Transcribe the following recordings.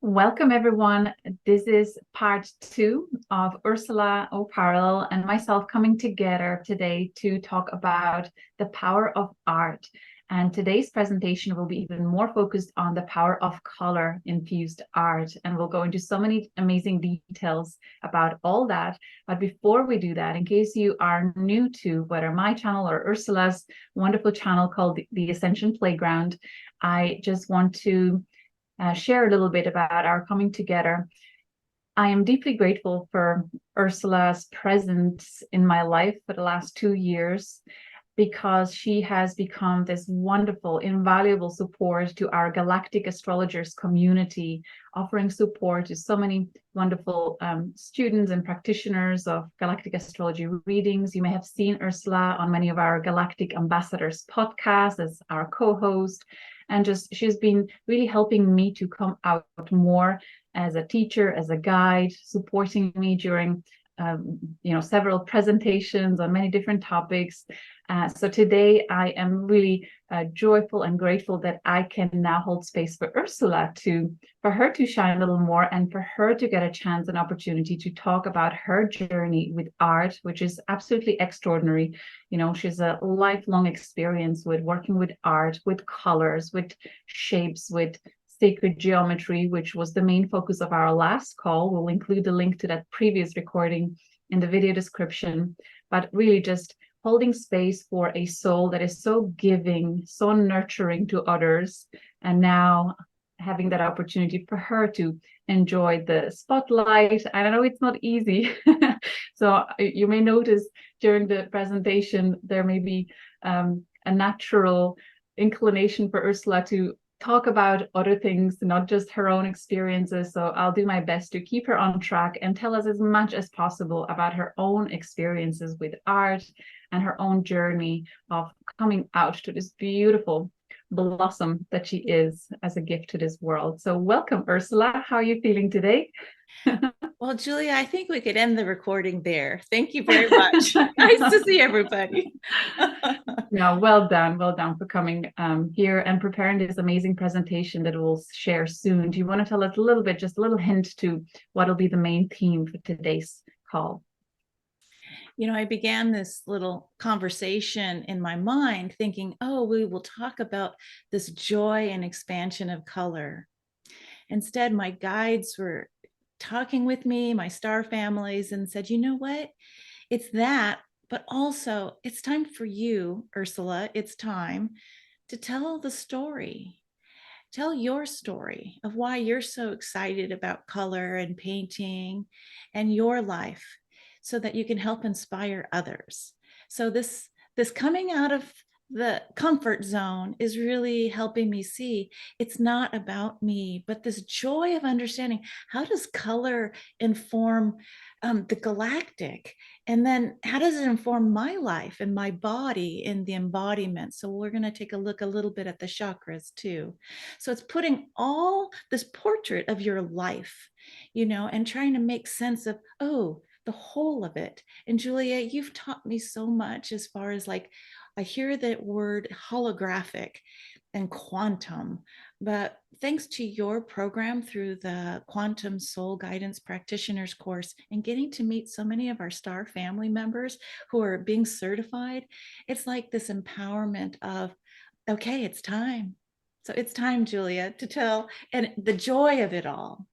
Welcome, everyone. This is part 2 of Ursula O'Parallel and myself coming together today to talk about the power of art. And today's presentation will be even more focused on the power of color-infused art. And we'll go into so many amazing details about all that. But before we do that, in case you are new to whether my channel or Ursula's wonderful channel called the Ascension Playground, I just want to share a little bit about our coming together. I am deeply grateful for Ursula's presence in my life for the last 2 years, because she has become this wonderful, invaluable support to our Galactic astrologers community, offering support to so many wonderful students and practitioners of Galactic astrology readings. You may have seen Ursula on many of our Galactic Ambassadors podcasts as our co-host. And she's been really helping me to come out more as a teacher, as a guide, supporting me during several presentations on many different topics. So today I am really joyful and grateful that I can now hold space for Ursula for her to shine a little more and for her to get a chance and opportunity to talk about her journey with art, which is absolutely extraordinary. You know, she's a lifelong experience with working with art, with colors, with shapes, with sacred geometry, which was the main focus of our last call. We'll include the link to that previous recording in the video description, but really just holding space for a soul that is so giving, so nurturing to others, and now having that opportunity for her to enjoy the spotlight. I know it's not easy. So you may notice during the presentation, there may be a natural inclination for Ursula to talk about other things, not just her own experiences. So I'll do my best to keep her on track and tell us as much as possible about her own experiences with art and her own journey of coming out to this beautiful blossom that she is as a gift to this world. So welcome, Ursula. How are you feeling today? Well, Julia, I think we could end the recording there. Thank you very much. Nice to see everybody. No, well done for coming here and preparing this amazing presentation that we'll share soon. Do you want to tell us a little bit, just a little hint to what will be the main theme for today's call? You know, I began this little conversation in my mind thinking, oh, we will talk about this joy and expansion of color. Instead, my guides were talking with me, my star families, and said, you know what? It's that, but also it's time for you, Ursula. It's time to tell the story. Tell your story of why you're so excited about color and painting and your life, so that you can help inspire others. So this coming out of the comfort zone is really helping me see it's not about me, but this joy of understanding how does color inform the galactic, and then how does it inform my life and my body in the embodiment. So we're going to take a look a little bit at the chakras too. So it's putting all this portrait of your life, you know, and trying to make sense of, oh, the whole of it. And Julia, you've taught me so much as far as like, I hear that word holographic and quantum, but thanks to your program through the Quantum Soul Guidance Practitioners course and getting to meet so many of our star family members who are being certified, it's like this empowerment of, okay, it's time. So it's time, Julia, to tell, and the joy of it all.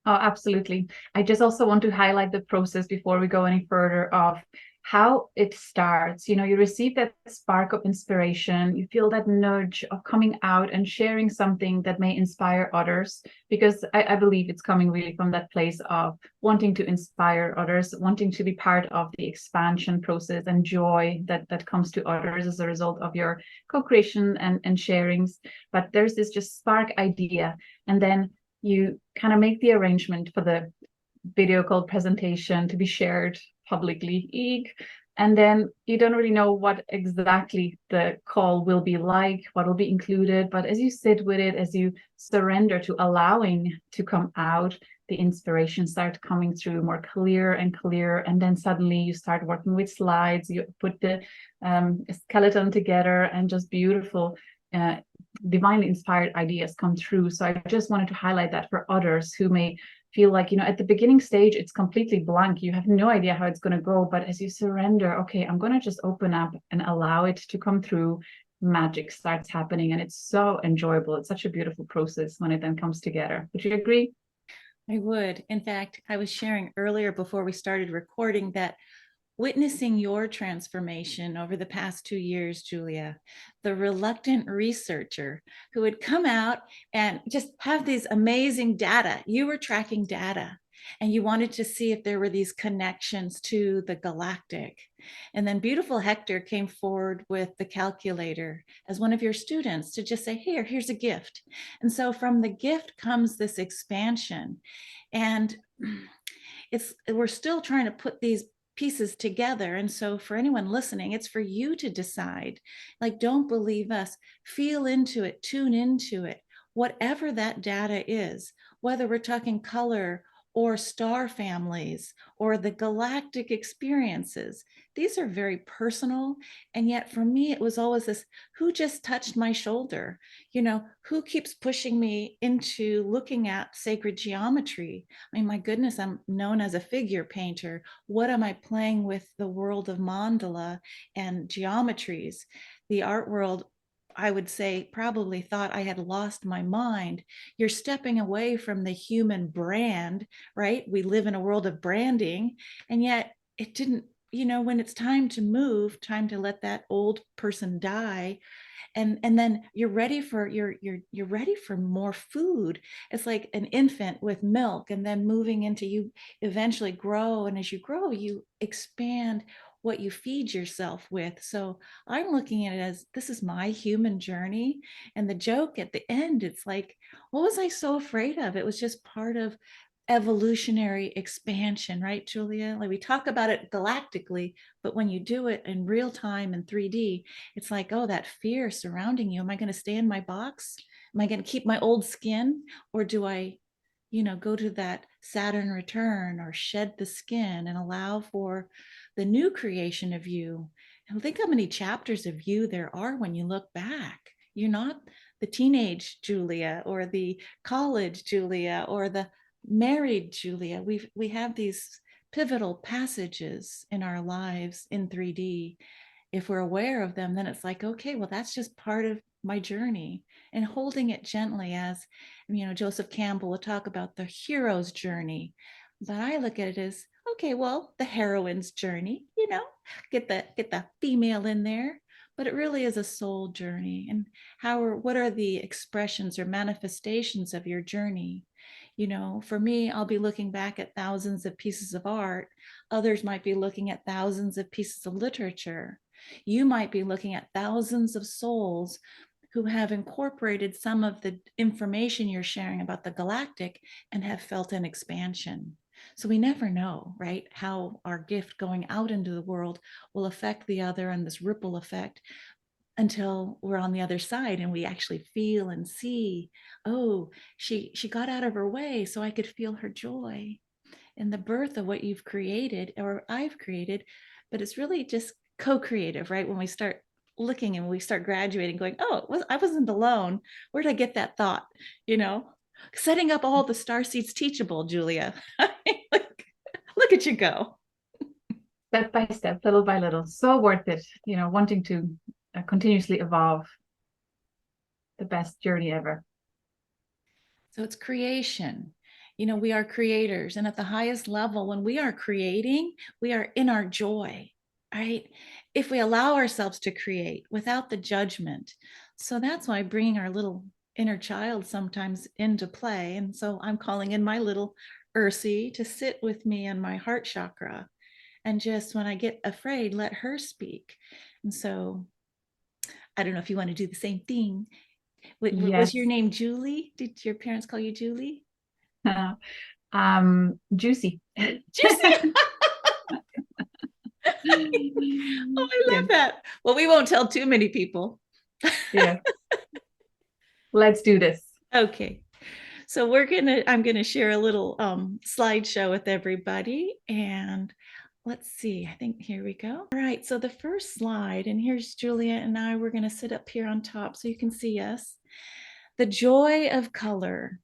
Oh, absolutely. I just also want to highlight the process before we go any further of how it starts. You know, you receive that spark of inspiration, you feel that nudge of coming out and sharing something that may inspire others, because I believe it's coming really from that place of wanting to inspire others, wanting to be part of the expansion process and joy that comes to others as a result of your co-creation and sharings. But there's this just spark idea, and then you kind of make the arrangement for the video called presentation to be shared publicly, and then you don't really know what exactly the call will be like, what will be included, but as you sit with it, as you surrender to allowing to come out, the inspiration start coming through more clear and clear. And then suddenly you start working with slides, you put the skeleton together, and just beautiful, divinely inspired ideas come through. So I just wanted to highlight that for others who may feel like, at the beginning stage, it's completely blank. You have no idea how it's going to go. But as you surrender, okay, I'm going to just open up and allow it to come through, magic starts happening. And it's so enjoyable. It's such a beautiful process when it then comes together. Would you agree? I would. In fact, I was sharing earlier before we started recording that witnessing your transformation over the past 2 years, Julia, the reluctant researcher who would come out and just have these amazing data. You were tracking data and you wanted to see if there were these connections to the galactic. And then beautiful Hector came forward with the calculator as one of your students to just say, here's a gift. And so from the gift comes this expansion. And we're still trying to put these pieces together. And so for anyone listening, it's for you to decide. Like, don't believe us, feel into it, tune into it, whatever that data is, whether we're talking color or star families or the galactic experiences. These are very personal. And yet for me, it was always this, who just touched my shoulder? Who keeps pushing me into looking at sacred geometry? I mean, my goodness, I'm known as a figure painter. What am I playing with the world of mandala and geometries? The art world, I would say, probably thought I had lost my mind. You're stepping away from the human brand, right? We live in a world of branding, and yet it didn't, when it's time to move, time to let that old person die, and then you're ready for you're ready for more food. It's like an infant with milk, and then moving into, you eventually grow, and as you grow, you expand what you feed yourself with. So I'm looking at it as, this is my human journey. And the joke at the end, it's like, what was I so afraid of? It was just part of evolutionary expansion, right, Julia? Like, we talk about it galactically, but when you do it in real time in 3D, it's like, oh, that fear surrounding you. Am I going to stay in my box? Am I going to keep my old skin? Or do I, go to that Saturn return, or shed the skin and allow for the new creation of you? And think how many chapters of you there are when you look back. You're not the teenage Julia or the college Julia or the married Julia. We have these pivotal passages in our lives in 3D. If we're aware of them, then it's like, okay, well, that's just part of my journey. And holding it gently, as Joseph Campbell will talk about the hero's journey, but I look at it as, okay, well, the heroine's journey, get the female in there, but it really is a soul journey. And what are the expressions or manifestations of your journey? For me, I'll be looking back at thousands of pieces of art. Others might be looking at thousands of pieces of literature. You might be looking at thousands of souls who have incorporated some of the information you're sharing about the galactic and have felt an expansion. So we never know, right, how our gift going out into the world will affect the other, and this ripple effect, until we're on the other side and we actually feel and see, oh, she got out of her way so I could feel her joy in the birth of what you've created or I've created. But it's really just co-creative, right? When we start looking and we start graduating, going, oh, I wasn't alone. Where did I get that thought? Setting up all the star seeds teachable, Julia. Like, look at you go. Step by step, little by little. So worth it, wanting to continuously evolve. The best journey ever. So it's creation. We are creators. And at the highest level, when we are creating, we are in our joy, right? If we allow ourselves to create without the judgment. So that's why bringing our little inner child sometimes into play. And so I'm calling in my little Ursie to sit with me on my heart chakra. And just when I get afraid, let her speak. And so I don't know if you want to do the same thing. Yes. Was your name Julie? Did your parents call you Julie? Juicy. Juicy. Oh, I love that. Well, we won't tell too many people. Yeah. Let's do this. Okay. So I'm gonna share a little slideshow with everybody, and let's see, I think here we go. All right, so the first slide, and here's Julia and I, we're gonna sit up here on top so you can see us. The joy of color.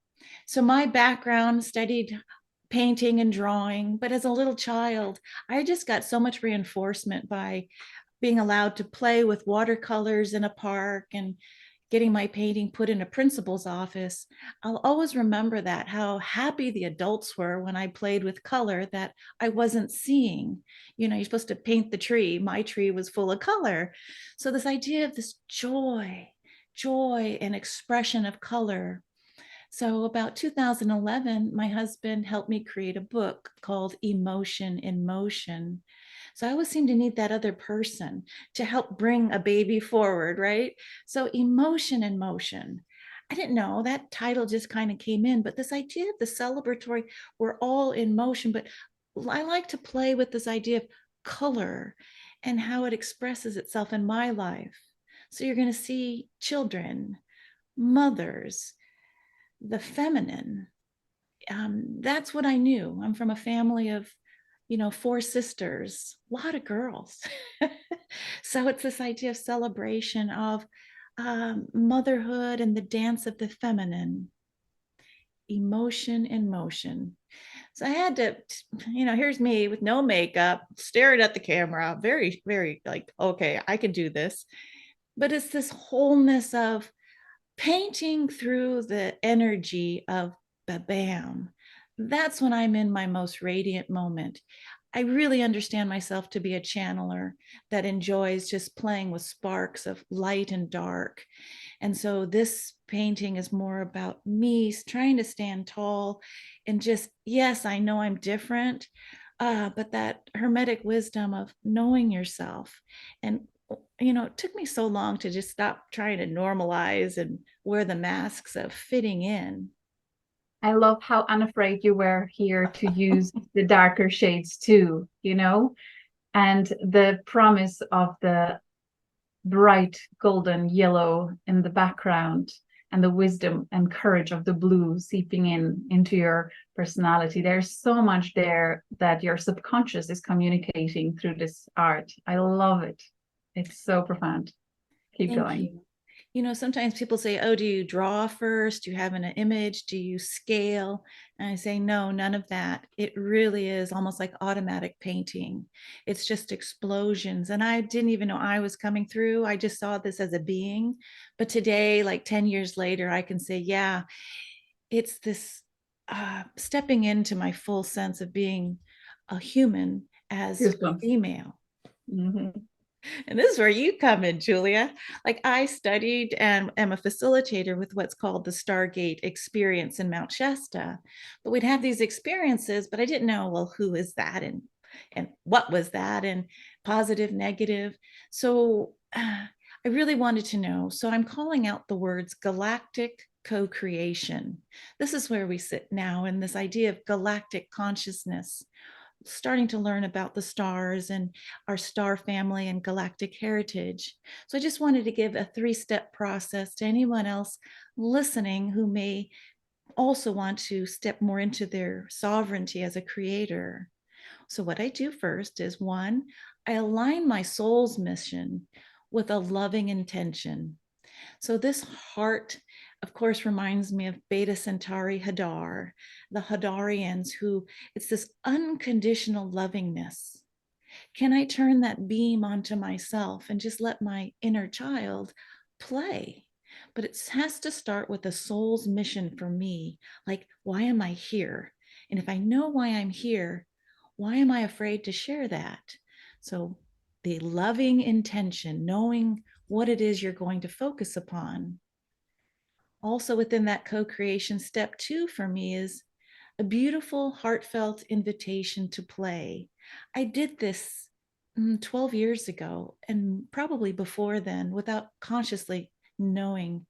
So my background studied painting and drawing, but as a little child, I just got so much reinforcement by being allowed to play with watercolors in a park and getting my painting put in a principal's office. I'll always remember that, how happy the adults were when I played with color that I wasn't seeing. You know, you're supposed to paint the tree. My tree was full of color. So this idea of this joy and expression of color. So about 2011, my husband helped me create a book called Emotion in Motion. So I always seem to need that other person to help bring a baby forward, right? So emotion in motion. I didn't know that title just kind of came in, but this idea of the celebratory, we're all in motion, but I like to play with this idea of color and how it expresses itself in my life. So you're going to see children, mothers, the feminine. That's what I knew. I'm from a family of, 4 sisters, a lot of girls. So it's this idea of celebration of motherhood and the dance of the feminine, emotion in motion. So I had to, here's me with no makeup, staring at the camera, very, very like, okay, I can do this. But it's this wholeness of painting through the energy of bam. That's when I'm in my most radiant moment. I really understand myself to be a channeler that enjoys just playing with sparks of light and dark. And so this painting is more about me trying to stand tall and just, yes, I know I'm different, but that hermetic wisdom of knowing yourself. And it took me so long to just stop trying to normalize and wear the masks of fitting in. I love how unafraid you were here to use the darker shades too, and the promise of the bright golden yellow in the background and the wisdom and courage of the blue seeping into your personality. There's so much there that your subconscious is communicating through this art. I love it. It's so profound. Keep Thank going. you. Sometimes people say, oh, do you draw first? Do you have an image? Do you scale? And I say, no, none of that. It really is almost like automatic painting. It's just explosions. And I didn't even know I was coming through. I just saw this as a being. But today, like 10 years later, I can say, yeah, it's this stepping into my full sense of being a human as a female. Mm-hmm. And this is where you come in, Julia. Like I studied and am a facilitator with what's called the Stargate experience in Mount Shasta. But we'd have these experiences, but I didn't know, well, who is that and what was that and positive, negative. So I really wanted to know. So I'm calling out the words galactic co-creation. This is where we sit now in this idea of galactic consciousness, starting to learn about the stars and our star family and galactic heritage. So I just wanted to give a 3-step process to anyone else listening who may also want to step more into their sovereignty as a creator. So what I do first is 1, I align my soul's mission with a loving intention. So this heart, of course, reminds me of Beta Centauri Hadar, the Hadarians, who it's this unconditional lovingness. Can I turn that beam onto myself and just let my inner child play? But it has to start with the soul's mission for me. Like, why am I here? And if I know why I'm here, why am I afraid to share that? So the loving intention, knowing what it is you're going to focus upon. Also within that co-creation, step 2 for me is a beautiful, heartfelt invitation to play. I did this 12 years ago and probably before then without consciously knowing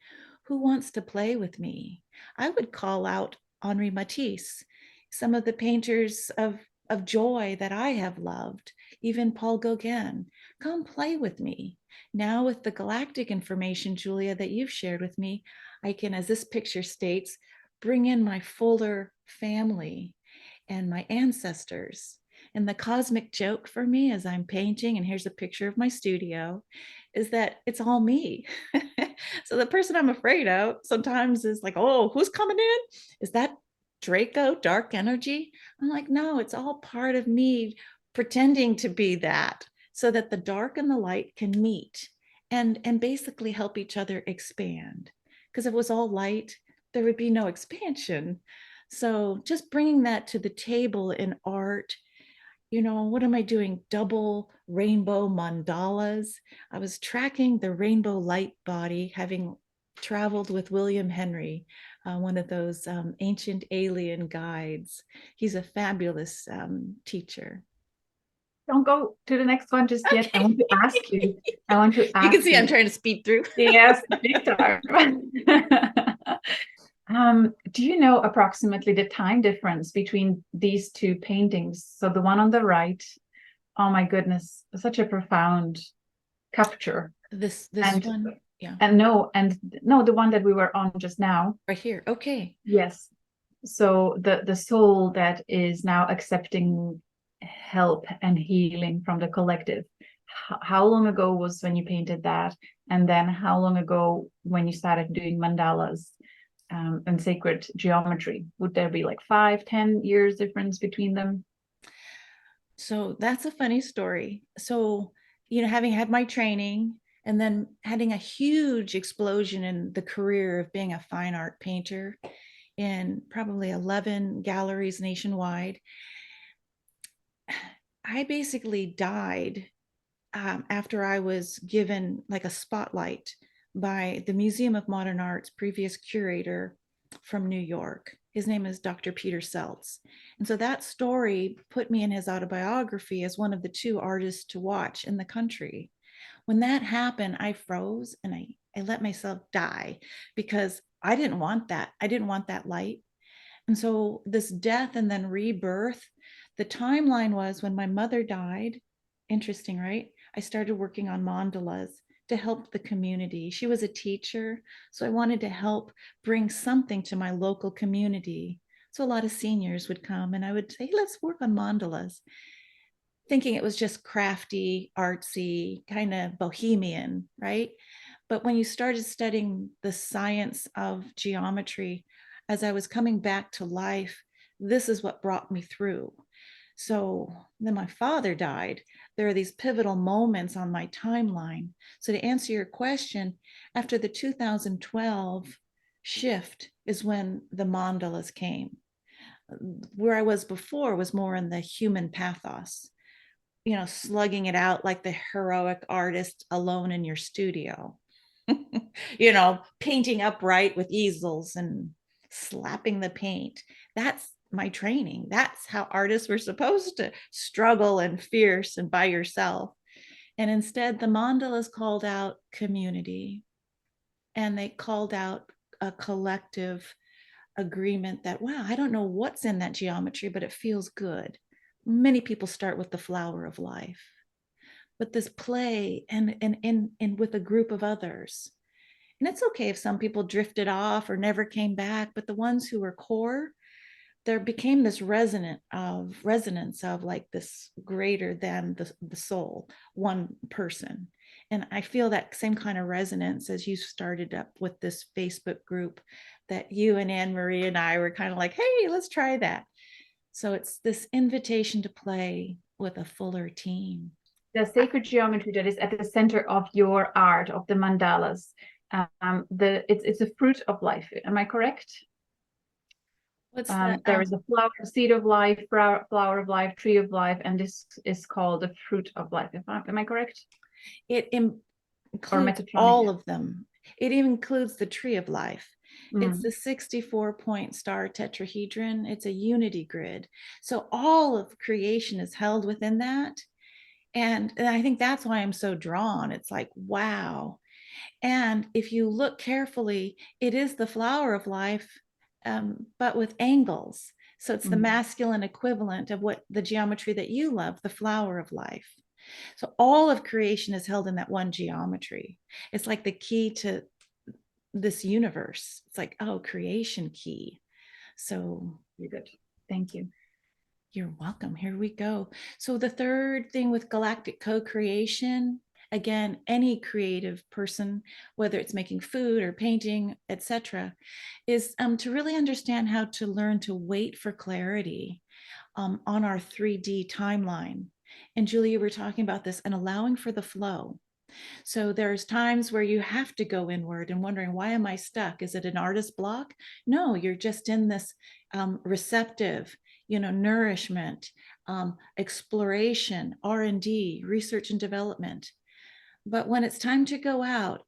who wants to play with me. I would call out Henri Matisse, some of the painters of joy that I have loved, even Paul Gauguin. Come play with me. Now with the galactic information, Julia, that you've shared with me, I can, as this picture states, bring in my fuller family and my ancestors. And the cosmic joke for me as I'm painting, and here's a picture of my studio, is that it's all me. So the person I'm afraid of sometimes is like, oh, who's coming in? Is that Draco, dark energy? I'm like, no, it's all part of me pretending to be that, so that the dark and the light can meet and basically help each other expand. Because if it was all light, there would be no expansion. So just bringing that to the table in art, what am I doing? Double rainbow mandalas. I was tracking the rainbow light body, having traveled with William Henry, one of those ancient alien guides. He's a fabulous teacher. Don't go to the next one just yet. Okay. I want to ask you. I want to You can ask see I'm trying to speed through. Yes, big time. Do you know approximately the time difference between these two paintings? So the one on the right, oh my goodness, such a profound capture. This And one, yeah, no, the one that we were on just now. right here. Okay. Yes. So the soul that is now accepting help and healing from the collective. How long ago was when you painted that? And then how long ago when you started doing mandalas and sacred geometry? Would there be like 5, 10 years difference between them? So that's a funny story. So, having had my training and then having a huge explosion in the career of being a fine art painter in probably 11 galleries nationwide, I basically died after I was given like a spotlight by the Museum of Modern Art's previous curator from New York. His name is Dr. Peter Seltz. And so that story put me in his autobiography as one of the 2 artists to watch in the country. When that happened, I froze and I let myself die because I didn't want that. I didn't want that light. And so this death and then rebirth, the timeline was when my mother died. Interesting, right? I started working on mandalas to help the community. She was a teacher, so I wanted to help bring something to my local community. So a lot of seniors would come and I would say, hey, let's work on mandalas, thinking it was just crafty, artsy, kind of bohemian, right? But when you started studying the science of geometry, as I was coming back to life, this is what brought me through. So then my father died. There are these pivotal moments on my timeline. So to answer your question, after the 2012 shift is when the mandalas came. Where I was before was more in the human pathos, slugging it out like the heroic artist alone in your studio, painting upright with easels and slapping the paint. That's my training. That's how artists were supposed to struggle and fierce and by yourself. And instead, the mandalas called out community, and they called out a collective agreement that, wow, I don't know what's in that geometry, but it feels good. Many people start with the flower of life, but this play and with a group of others. And it's okay if some people drifted off or never came back, but the ones who were core, there became this resonance of like this greater than the soul, one person. And I feel that same kind of resonance as you started up with this Facebook group that you and Anne Marie and I were kind of like, hey, let's try that. So it's this invitation to play with a fuller team. The sacred geometry that is at the center of your art, of the mandalas, it's a fruit of life. Am I correct? There is a flower, seed of life, flower of life, tree of life, and this is called the fruit of life. Am I correct? It includes all of them. It even includes the tree of life. It's the 64-point star tetrahedron. It's a unity grid. So all of creation is held within that. And I think that's why I'm so drawn. It's like, wow. And if you look carefully, it is the flower of life, but with angles. So it's the masculine equivalent of what the geometry that you love, the flower of life. So all of creation is held in that one geometry. It's like the key to this universe. It's like, oh, creation key. So You're good. Thank you. you're welcome. Here we go. So the third thing with galactic co-creation, again, any creative person, whether it's making food or painting, etc., is to really understand how to learn to wait for clarity on our 3D timeline. And Julie, you were talking about this and allowing for the flow. So there's times where you have to go inward and wondering, why am I stuck? Is it an artist block? No, you're just in this receptive, nourishment, exploration, R&D, research and development. But when it's time to go out,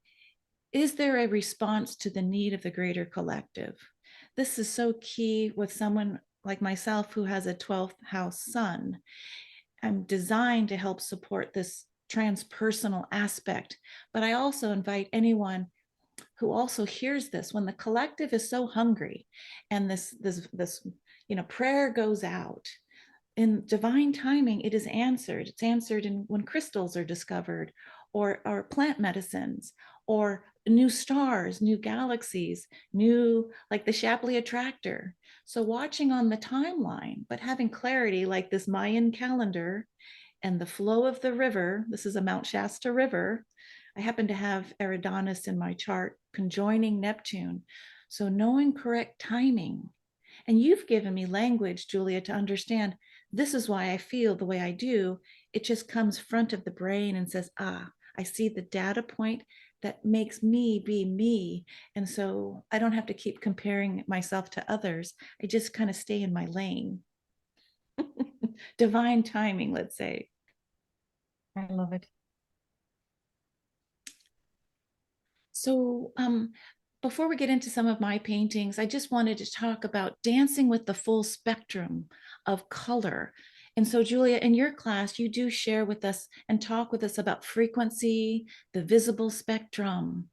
is there a response to the need of the greater collective? This is so key with someone like myself who has a 12th house sun. I'm designed to help support this transpersonal aspect, but I also invite anyone who also hears this, when the collective is so hungry and this prayer goes out, in divine timing, it is answered. It's answered when crystals are discovered, or plant medicines, or new stars, new galaxies, new, like the Shapley attractor. So watching on the timeline, but having clarity, like this Mayan calendar and the flow of the river. This is a Mount Shasta river. I happen to have Eridanus in my chart conjoining Neptune. So knowing correct timing. And you've given me language, Julia, to understand this is why I feel the way I do. It just comes front of the brain and says, I see the data point that makes me be me. And so I don't have to keep comparing myself to others. I just kind of stay in my lane. Divine timing, let's say. I love it. So before we get into some of my paintings, I just wanted to talk about dancing with the full spectrum of color. And so, Julia, in your class, you do share with us and talk with us about frequency, the visible spectrum.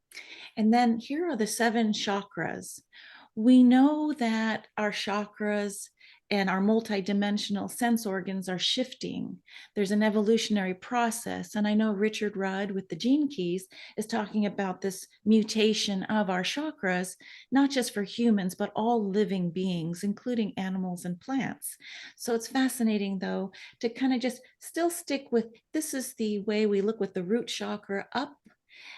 And then here are the 7 chakras. We know that our chakras and our multidimensional sense organs are shifting. There's an evolutionary process. And I know Richard Rudd with the Gene Keys is talking about this mutation of our chakras, not just for humans, but all living beings, including animals and plants. So it's fascinating, though, to kind of just still stick with this is the way we look with the root chakra up.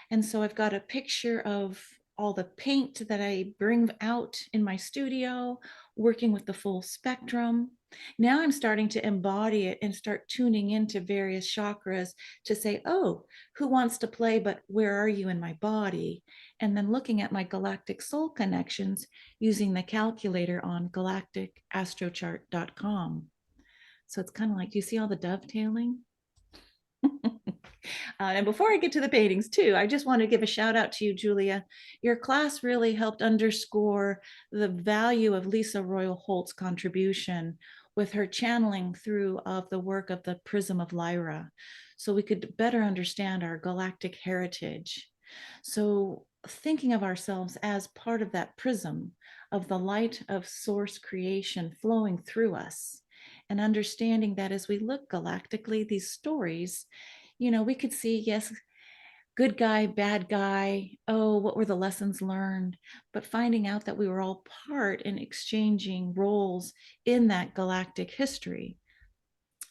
And so I've got a picture of all the paint that I bring out in my studio, working with the full spectrum. Now I'm starting to embody it and start tuning into various chakras to say, oh, who wants to play, but where are you in my body? And then looking at my galactic soul connections using the calculator on galacticastrochart.com. So it's kind of like, do you see all the dovetailing? And before I get to the paintings too, I just want to give a shout out to you, Julia. Your class really helped underscore the value of Lisa Royal Holt's contribution with her channeling through of the work of the Prism of Lyra, so we could better understand our galactic heritage. So thinking of ourselves as part of that prism of the light of source creation flowing through us, and understanding that as we look galactically, these stories, we could see, yes, good guy, bad guy. Oh, what were the lessons learned? But finding out that we were all part in exchanging roles in that galactic history,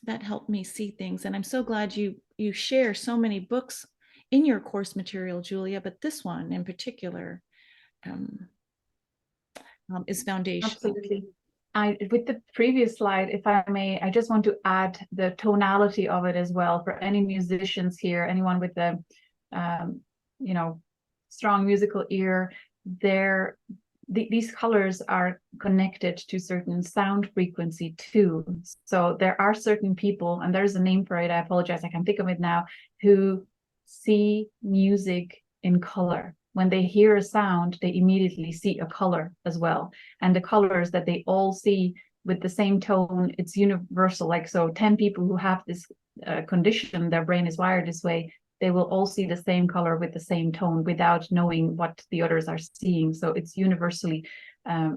that helped me see things. And I'm so glad you share so many books in your course material, Julia, but this one in particular is foundational. Absolutely. With the previous slide, if I may, I just want to add the tonality of it as well for any musicians here, anyone with the, strong musical ear. These colors are connected to certain sound frequency too. So there are certain people, and there's a name for it, I apologize, I can't think of it now, who see music in color. When they hear a sound, they immediately see a color as well. And the colors that they all see with the same tone, it's universal. Like, so 10 people who have this condition, their brain is wired this way, they will all see the same color with the same tone without knowing what the others are seeing. So it's universally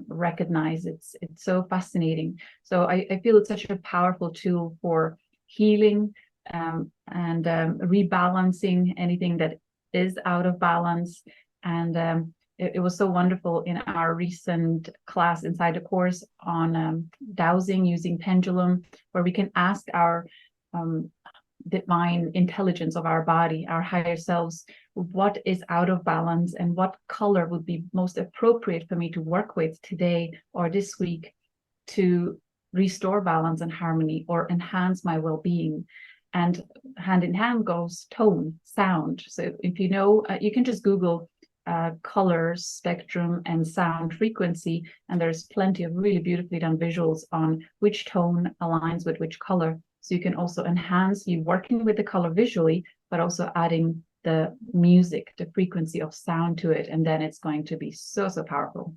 recognized. It's so fascinating. So I feel it's such a powerful tool for healing and rebalancing anything that is out of balance. And it was so wonderful in our recent class inside the course on dowsing using pendulum, where we can ask our divine intelligence of our body, our higher selves, what is out of balance and what color would be most appropriate for me to work with today or this week to restore balance and harmony or enhance my well-being. And hand in hand goes tone, sound. So if you know, you can just Google color spectrum and sound frequency, and there's plenty of really beautifully done visuals on which tone aligns with which color. So you can also enhance you working with the color visually, but also adding the music, the frequency of sound to it, and then it's going to be so powerful.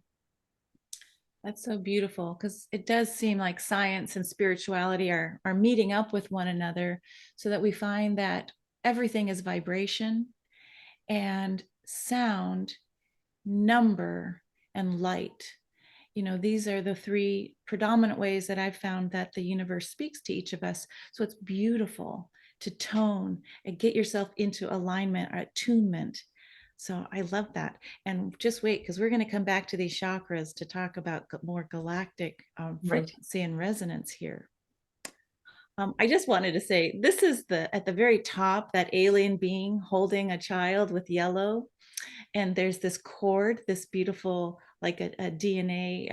That's so beautiful, because it does seem like science and spirituality are meeting up with one another, so that we find that everything is vibration, and sound, number, and light. These are the three predominant ways that I've found that the universe speaks to each of us. So it's beautiful to tone and get yourself into alignment or attunement. So I love that. And just wait, because we're going to come back to these chakras to talk about more galactic frequency and resonance here. I just wanted to say, this is at the very top, that alien being holding a child with yellow. And there's this cord, this beautiful, like a DNA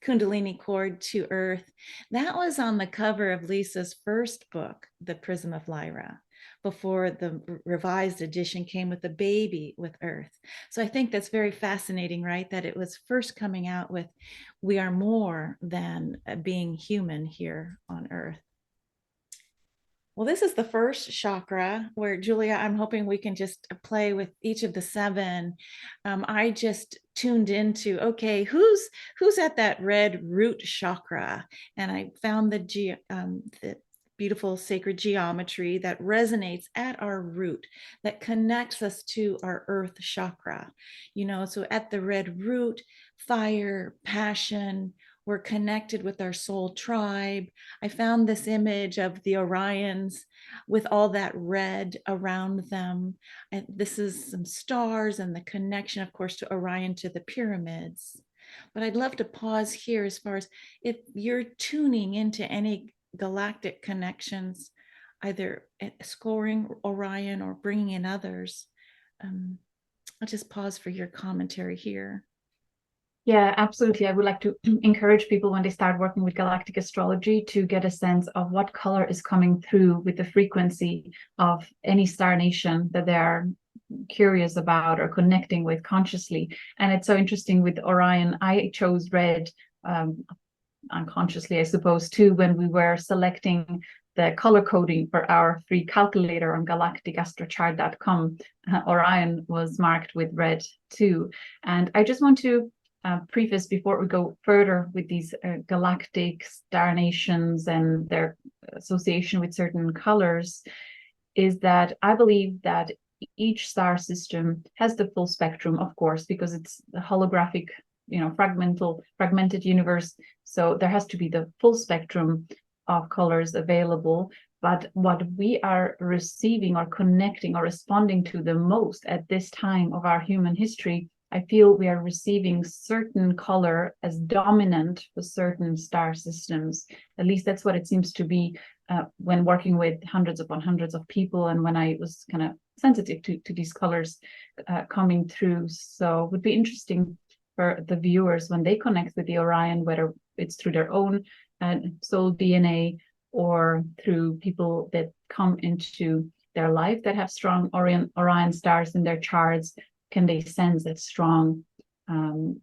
Kundalini cord to Earth. That was on the cover of Lisa's first book, The Prism of Lyra, before the revised edition came with the baby with Earth. So I think that's very fascinating, right? That it was first coming out with, we are more than being human here on Earth. Well, this is the first chakra where, Julia, I'm hoping we can just play with each of the seven. I just tuned into, okay, who's at that red root chakra? And I found the beautiful sacred geometry that resonates at our root, that connects us to our earth chakra. So at the red root, fire, passion, we're connected with our soul tribe. I found this image of the Orions with all that red around them. And this is some stars and the connection, of course, to Orion, to the pyramids. But I'd love to pause here as far as if you're tuning into any galactic connections, either scoring Orion or bringing in others. I'll just pause for your commentary here. Yeah, absolutely. I would like to encourage people when they start working with galactic astrology to get a sense of what color is coming through with the frequency of any star nation that they are curious about or connecting with consciously. And it's so interesting with Orion. I chose red unconsciously, I suppose, too, when we were selecting the color coding for our free calculator on galacticastrochart.com. Orion was marked with red too. And I just want to preface before we go further with these galactic star nations and their association with certain colors, is that I believe that each star system has the full spectrum, of course, because it's the holographic, fragmented universe. So there has to be the full spectrum of colors available. But what we are receiving or connecting or responding to the most at this time of our human history, I feel we are receiving certain color as dominant for certain star systems. At least that's what it seems to be when working with hundreds upon hundreds of people, and when I was kind of sensitive to these colors coming through. So it would be interesting for the viewers when they connect with the Orion, whether it's through their own soul DNA or through people that come into their life that have strong Orion stars in their charts. Can they sense that strong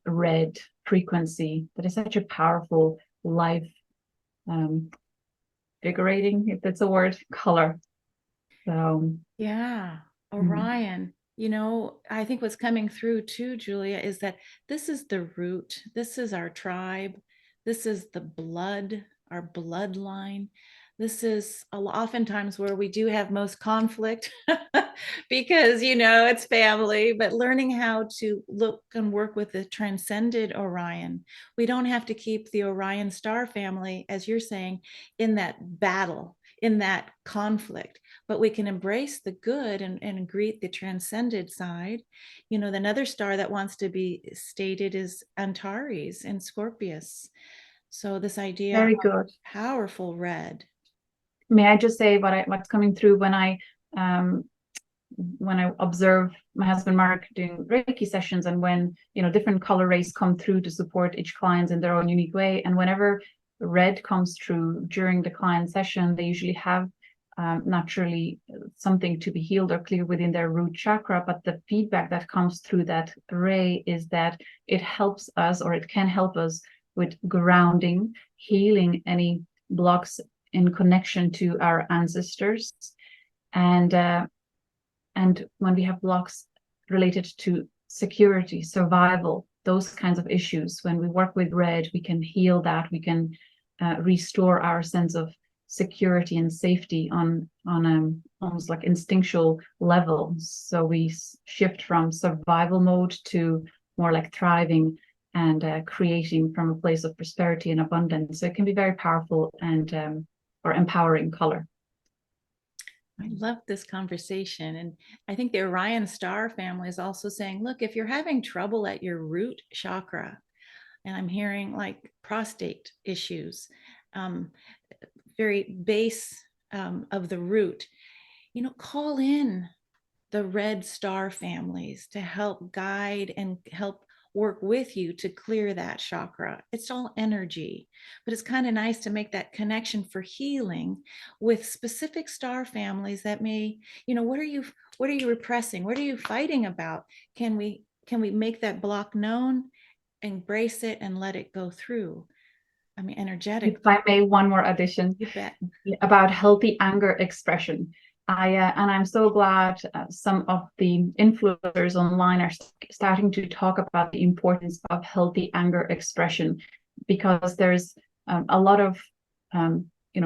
red frequency that is such a powerful life invigorating, if that's a word, color? So yeah, Orion. I think what's coming through too, Julia, is that this is the root. This is our tribe. This is the blood, our bloodline. This is oftentimes where we do have most conflict because, it's family, but learning how to look and work with the transcended Orion. We don't have to keep the Orion star family, as you're saying, in that battle, in that conflict. but we can embrace the good and greet the transcended side. You know, another star that wants to be stated is Antares in Scorpius. So this idea Very of good. powerful red. May I just say what's coming through when I observe my husband Mark doing Reiki sessions, and when different color rays come through to support each client in their own unique way, and whenever red comes through during the client session, they usually have naturally something to be healed or clear within their root chakra. But the feedback that comes through that ray is that it helps us, or it can help us with grounding, healing any blocks in connection to our ancestors, and when we have blocks related to security, survival, those kinds of issues, when we work with red, we can heal that. We can restore our sense of security and safety on almost like instinctual level. So we shift from survival mode to more like thriving and creating from a place of prosperity and abundance. So it can be very powerful and or empowering color. I love this conversation. And I think the Orion star family is also saying, look, if you're having trouble at your root chakra, and I'm hearing like prostate issues, very base of the root, call in the red star families to help guide and help work with you to clear that chakra. It's all energy, but it's kind of nice to make that connection for healing with specific star families that may, what are you repressing? What are you fighting about? Can we make that block known, embrace it, and let it go through? I mean, energetic. If I may, one more addition. You bet. About healthy anger expression. I'm so glad some of the influencers online are starting to talk about the importance of healthy anger expression, because there's a lot of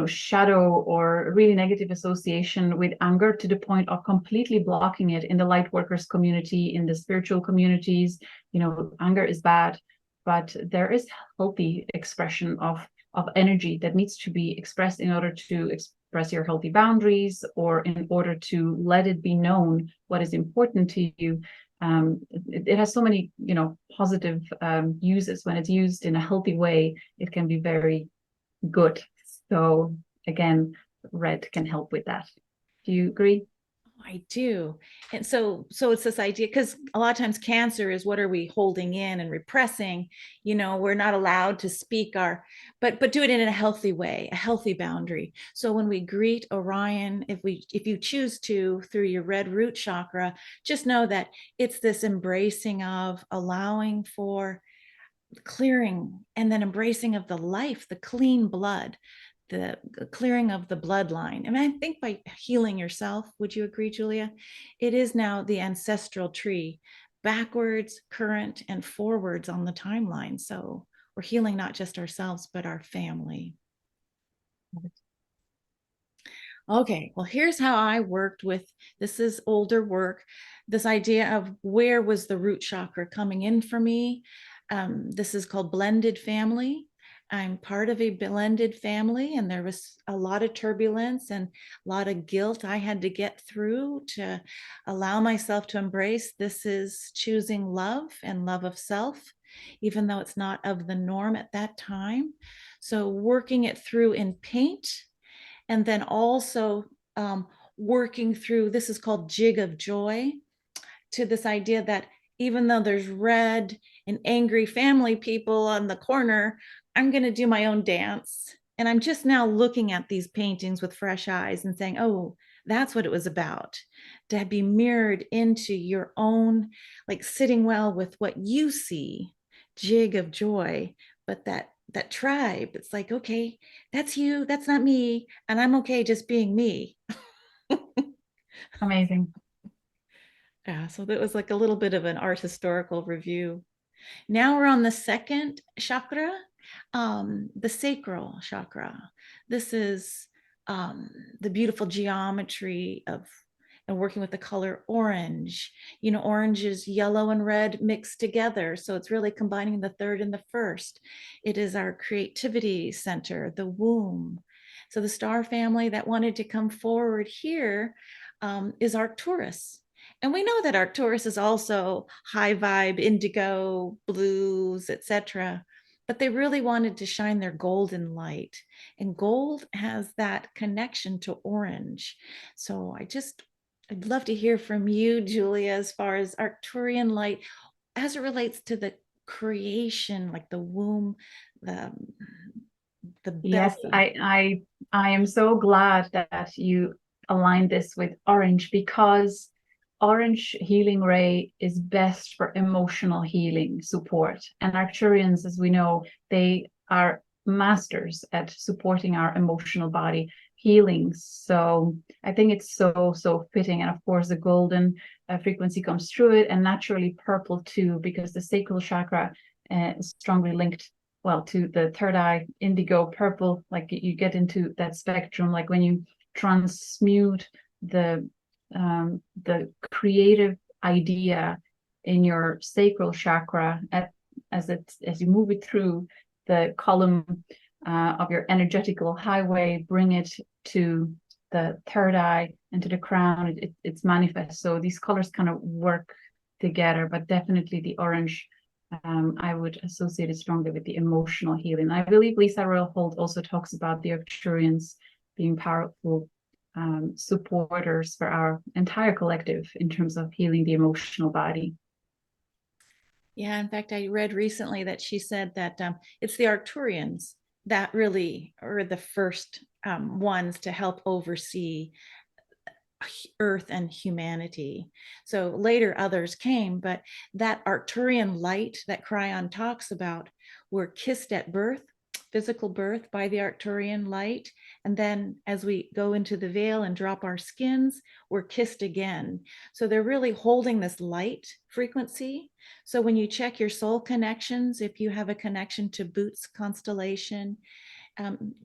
shadow or really negative association with anger, to the point of completely blocking it in the light workers community, in the spiritual communities. Anger is bad, but there is healthy expression of energy that needs to be expressed in order to express your healthy boundaries, or in order to let it be known what is important to you. It has so many positive uses. When it's used in a healthy way, it can be very good. So again, red can help with that. Do you agree? I do. And so it's this idea, because a lot of times cancer is, what are we holding in and repressing? We're not allowed to speak but do it in a healthy way, a healthy boundary. So when we greet Orion, if you choose to, through your red root chakra, just know that it's this embracing of, allowing for clearing, and then embracing of the life, the clean blood, the clearing of the bloodline. And I think by healing yourself, would you agree, Julia? It is now the ancestral tree, backwards, current, and forwards on the timeline. So we're healing not just ourselves, but our family. Okay, well, here's how I worked with, this is older work, this idea of where was the root chakra coming in for me. This is called blended family. I'm part of a blended family, and there was a lot of turbulence and a lot of guilt I had to get through to allow myself to embrace, this is choosing love and love of self, even though it's not of the norm at that time. So working it through in paint, and then also working through, this is called jig of joy, to this idea that even though there's red and angry family people on the corner, I'm going to do my own dance. And I'm just now looking at these paintings with fresh eyes and saying, oh, that's what it was about, to be mirrored into your own, like sitting well with what you see, jig of joy. But that tribe, it's like, okay, that's you, that's not me, and I'm okay just being me. Amazing. Yeah, so that was like a little bit of an art historical review. Now we're on the second chakra, the sacral chakra. This is the beautiful geometry of, and working with the color orange. Orange is yellow and red mixed together. So it's really combining the third and the first. It is our creativity center, the womb. So the star family that wanted to come forward here is Arcturus. And we know that Arcturus is also high vibe, indigo, blues, etc. But they really wanted to shine their golden light. And gold has that connection to orange. So I'd love to hear from you, Julia, as far as Arcturian light as it relates to the creation, like the womb, the Yes, belly. I am so glad that you aligned this with orange, because orange healing ray is best for emotional healing support. And Arcturians, as we know, they are masters at supporting our emotional body healing. So I think it's so fitting. And of course, the golden frequency comes through it, and naturally purple too, because the sacral chakra is strongly linked, well, to the third eye, indigo, purple. Like you get into that spectrum, like when you transmute the creative idea in your sacral chakra as you move it through the column of your energetical highway, bring it to the third eye and to the crown. It's manifest. So these colors kind of work together, but definitely the orange, I would associate it strongly with the emotional healing. I believe Lisa Royal-Holt also talks about the Arcturians being powerful supporters for our entire collective in terms of healing the emotional body. Yeah, in fact, I read recently that she said that it's the Arcturians that really are the first ones to help oversee Earth and humanity. So later others came, but that Arcturian light that Cryon talks about were kissed at birth, physical birth, by the Arcturian light. And then as we go into the veil and drop our skins, we're kissed again. So they're really holding this light frequency. So when you check your soul connections, if you have a connection to Boots constellation,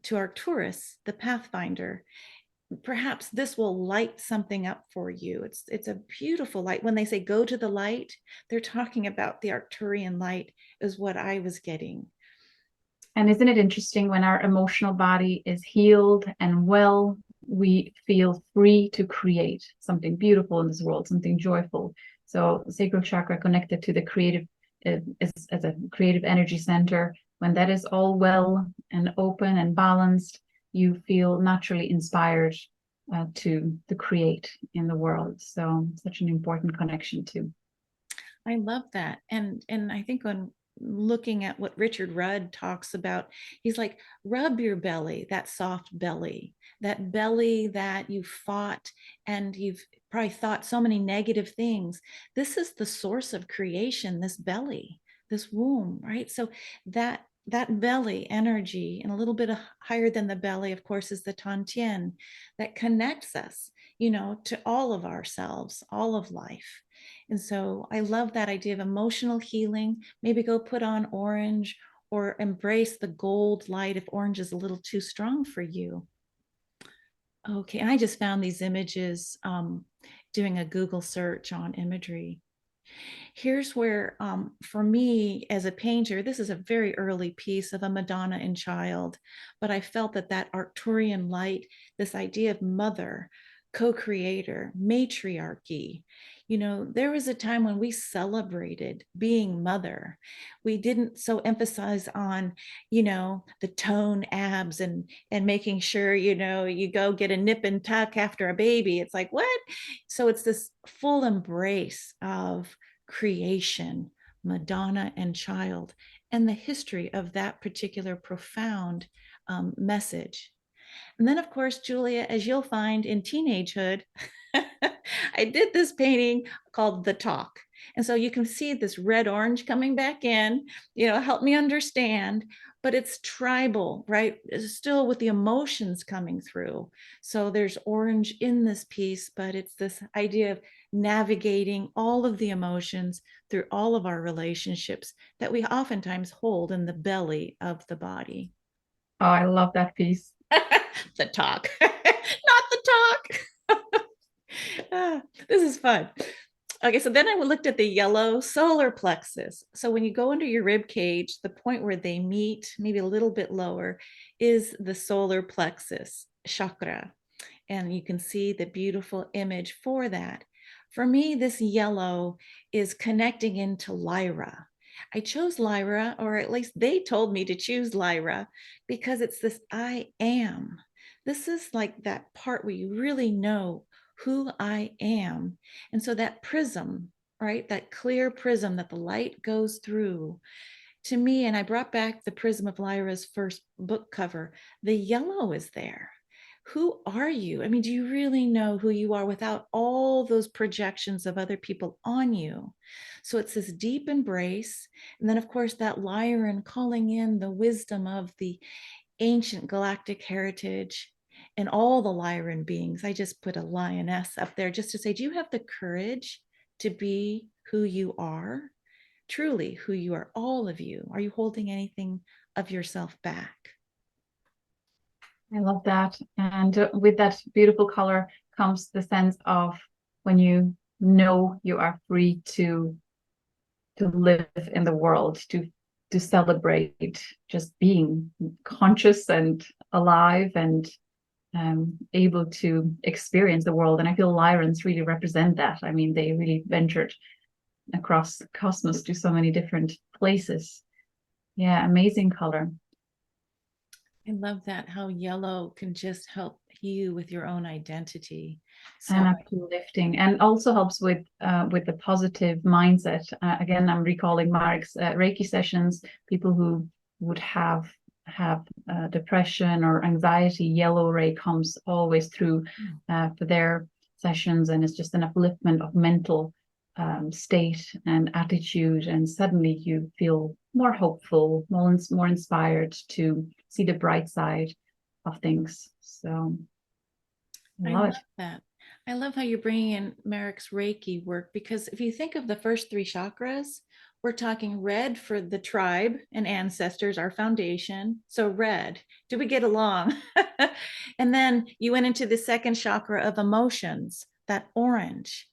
to Arcturus, the Pathfinder, perhaps this will light something up for you. It's a beautiful light. When they say go to the light, they're talking about the Arcturian light, is what I was getting. And isn't it interesting, when our emotional body is healed and well, we feel free to create something beautiful in this world, something joyful. So sacral chakra connected to the creative, as a creative energy center. When that is all well and open and balanced, you feel naturally inspired to create in the world. So such an important connection too. I love that. And I think when looking at what Richard Rudd talks about, he's like, rub your belly, that soft belly, that belly that you fought and you've probably thought so many negative things. This is the source of creation, this belly, this womb, right? So that belly energy, and a little bit higher than the belly, of course, is the Tantien that connects us, to all of ourselves, all of life. And so I love that idea of emotional healing. Maybe go put on orange or embrace the gold light if orange is a little too strong for you. Okay, and I just found these images doing a Google search on imagery. Here's where, for me as a painter, this is a very early piece of a Madonna and Child, but I felt that Arcturian light, this idea of mother, co-creator, matriarchy, there was a time when we celebrated being mother. We didn't so emphasize on, the tone abs and making sure, you go get a nip and tuck after a baby. It's like, what? So it's this full embrace of creation, Madonna and Child, and the history of that particular profound message. And then, of course, Julia, as you'll find in teenagehood, I did this painting called The Talk. And so you can see this red orange coming back in, help me understand, but it's tribal, right? It's still with the emotions coming through. So there's orange in this piece, but it's this idea of navigating all of the emotions through all of our relationships that we oftentimes hold in the belly of the body. Oh, I love that piece. The talk, not the talk. This is fun. Okay, so then I looked at the yellow solar plexus. So when you go under your rib cage, the point where they meet, maybe a little bit lower, is the solar plexus chakra. And you can see the beautiful image for that. For me, this yellow is connecting into Lyra. I chose Lyra, or at least they told me to choose Lyra, because it's this I am. This is like that part where you really know who I am. And so that prism, right, that clear prism that the light goes through, to me, and I brought back the prism of Lyra's first book cover, the yellow is there. Who are you? I mean, do you really know who you are without all those projections of other people on you? So it's this deep embrace. And then, of course, that Lyran calling in the wisdom of the ancient galactic heritage and all the Lyran beings. I just put a lioness up there just to say, do you have the courage to be who you are? Truly who you are, all of you. Are you holding anything of yourself back? I love that. And with that beautiful color comes the sense of when you know you are free to live in the world, to celebrate just being conscious and alive and able to experience the world. And I feel Lyrans really represent that. I mean, they really ventured across the cosmos to so many different places. Yeah, amazing color. I love that, how yellow can just help you with your own identity. So And uplifting, and also helps with the positive mindset. Again, I'm recalling Mark's Reiki sessions. People who would have depression or anxiety, yellow ray comes always through for their sessions, and it's just an upliftment of mental state and attitude, and suddenly you feel more hopeful, more inspired to see the bright side of things. So I love love it. that. I love how you're bringing in Merrick's Reiki work, because if you think of the first three chakras, we're talking red for the tribe and ancestors, our foundation. So red, do we get along? And then you went into the second chakra of emotions, that orange.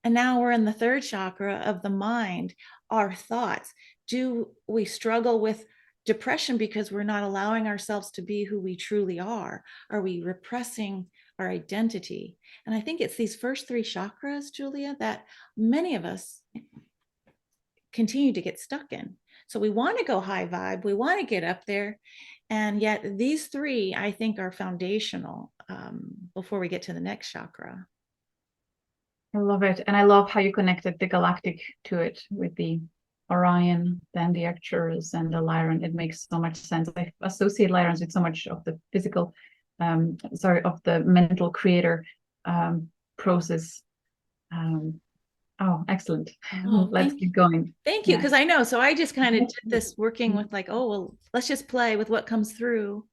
And now we're in the third chakra of the mind, our thoughts. Do we struggle with depression because we're not allowing ourselves to be who we truly are? Are we repressing our identity? And I think it's these first three chakras, Julia, that many of us continue to get stuck in. So we want to go high vibe, we want to get up there. And yet these three, I think, are foundational before we get to the next chakra. I love it. And I love how you connected the galactic to it with the Orion, then the Arcturus and the Lyran. It makes so much sense. I associate Lyrans with so much of the physical, of the mental creator process. Oh, excellent. Oh, Let's keep going. thank you. Yeah. Because I know. So I just kind of did this working with like, oh, well, let's just play with what comes through.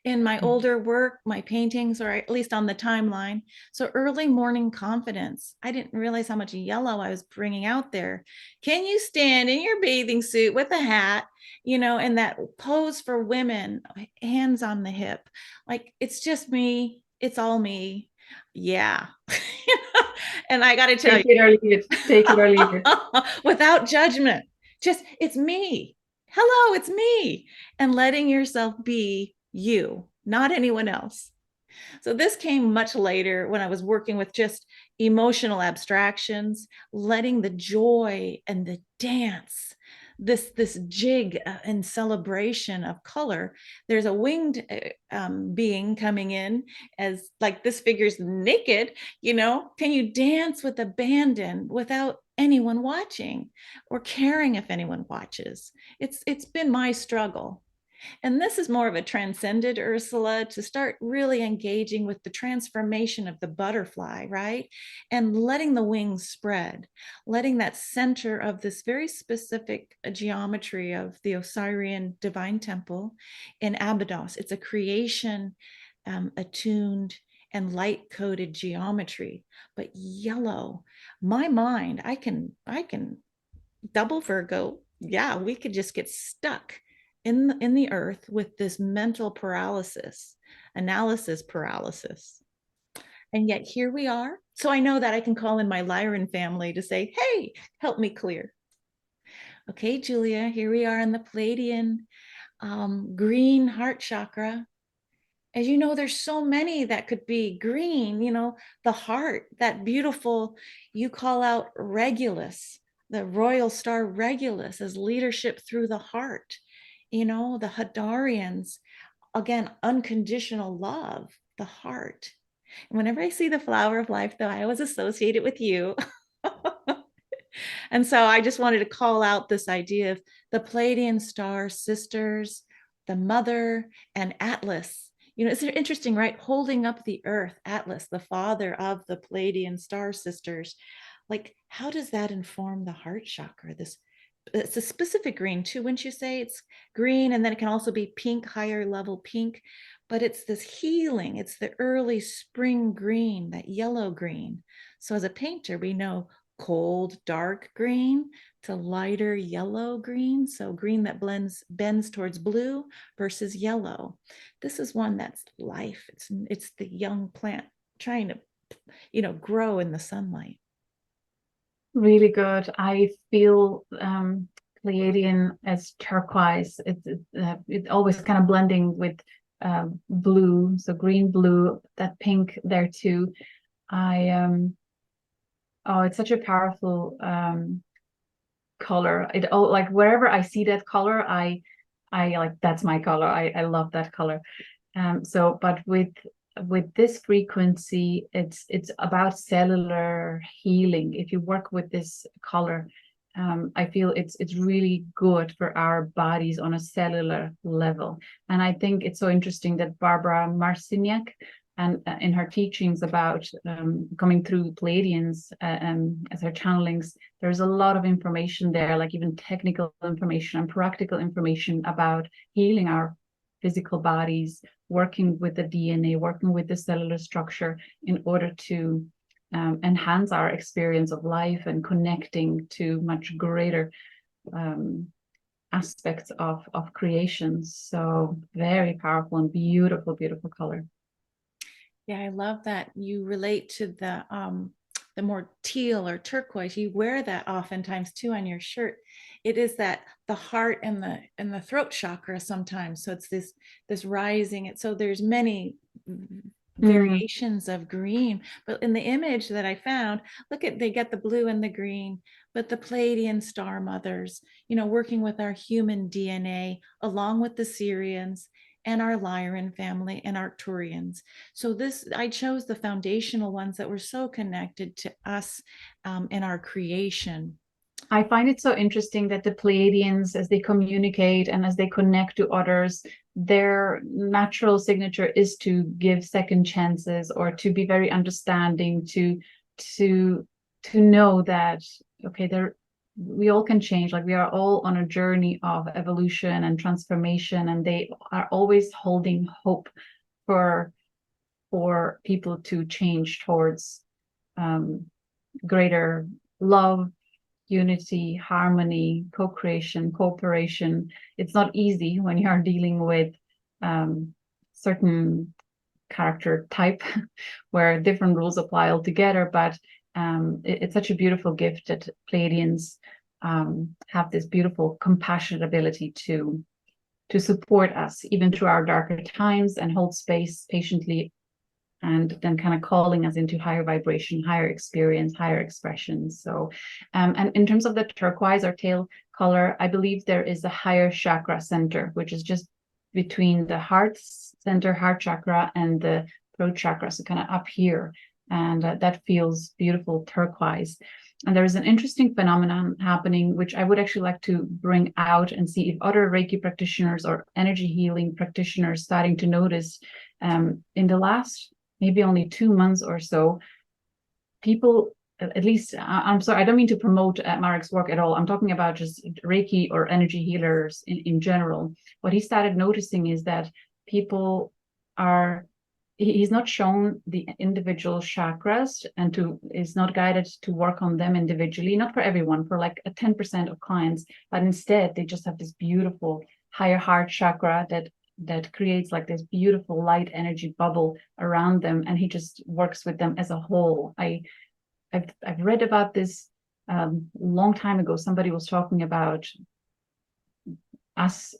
In my older work, my paintings, or at least on the timeline. So early morning confidence. I didn't realize how much yellow I was bringing out there. Can you stand in your bathing suit with a hat, and that pose for women, hands on the hip? Like, it's just me. It's all me. Yeah. And I got to tell Take it or leave it. Take it or leave it. without judgment, just it's me. Hello, it's me. And letting yourself be you, not anyone else. So this came much later when I was working with just emotional abstractions, letting the joy and the dance, this jig and celebration of color. There's a winged being coming in, as like this figure's naked. Can you dance with abandon without anyone watching or caring if anyone watches? It's been my struggle. And this is more of a transcended Ursula, to start really engaging with the transformation of the butterfly, right? And letting the wings spread, letting that center of this very specific geometry of the Osirian divine temple in Abydos. It's a creation attuned and light coded geometry, but yellow. My mind, I can double Virgo. Yeah, we could just get stuck in the earth with this mental paralysis, analysis paralysis. And yet here we are. So I know that I can call in my Lyran family to say, hey, help me clear. Okay, Julia, here we are in the Pleiadian green heart chakra. As you know, there's so many that could be green, the heart, that beautiful, you call out Regulus, the royal star Regulus as leadership through the heart, the Hadarians, again, unconditional love, the heart. And whenever I see the flower of life, though, I always associate it with you. And so I just wanted to call out this idea of the Pleiadian star sisters, the mother, and Atlas. It's interesting, right? Holding up the earth, Atlas, the father of the Pleiadian star sisters. Like, how does that inform the heart chakra? It's a specific green too. Wouldn't you say it's green? And then it can also be pink, higher level pink. But it's this healing. It's the early spring green, that yellow green. So as a painter, we know cold, dark green to lighter yellow green. So green that bends towards blue versus yellow. This is one that's life. It's the young plant trying to, grow in the sunlight. Really good. I feel Pleiadian as turquoise. It's always kind of blending with blue, so green, blue, that pink there too. Oh, it's such a powerful color. Like wherever I see that color, I like, that's my color. I love that color. But with this frequency, it's about cellular healing. If you work with this color, I feel it's really good for our bodies on a cellular level. And I think it's so interesting that Barbara Marciniak, and in her teachings about coming through Pleiadians as her channelings, there's a lot of information there, like even technical information and practical information about healing our physical bodies, working with the DNA, working with the cellular structure in order to enhance our experience of life and connecting to much greater aspects of creation. So very powerful and beautiful, beautiful color. Yeah, I love that you relate to the more teal or turquoise. You wear that oftentimes too on your shirt. It is that the heart and the throat chakra sometimes. So it's this rising. So there's many variations of green, but in the image that I found, they get the blue and the green, but the Pleiadian star mothers, working with our human DNA along with the Sirians and our Lyran family and Arcturians. So I chose the foundational ones that were so connected to us in our creation. I find it so interesting that the Pleiadians, as they communicate and as they connect to others, their natural signature is to give second chances, or to be very understanding, to know that, okay, we all can change. Like, we are all on a journey of evolution and transformation, and they are always holding hope for people to change towards greater love, unity, harmony, co-creation, cooperation. It's not easy when you are dealing with certain character type where different rules apply altogether, but it's such a beautiful gift that Pleiadians have this beautiful compassionate ability to support us even through our darker times, and hold space patiently, and then kind of calling us into higher vibration, higher experience, higher expression. So, and in terms of the turquoise or tail color, I believe there is a higher chakra center, which is just between the heart center, heart chakra, and the throat chakra, so kind of up here. And that feels beautiful turquoise. And there is an interesting phenomenon happening, which I would actually like to bring out and see if other Reiki practitioners or energy healing practitioners starting to notice. In the last maybe only 2 months or so, people, at least, I'm sorry, I don't mean to promote Marek's work at all. I'm talking about just Reiki or energy healers in general. What he started noticing is that people he's not shown the individual chakras and is not guided to work on them individually, not for everyone, for like a 10% of clients, but instead they just have this beautiful higher heart chakra that that creates like this beautiful light energy bubble around them, and he just works with them as a whole. I've read about this long time ago. Somebody was talking about us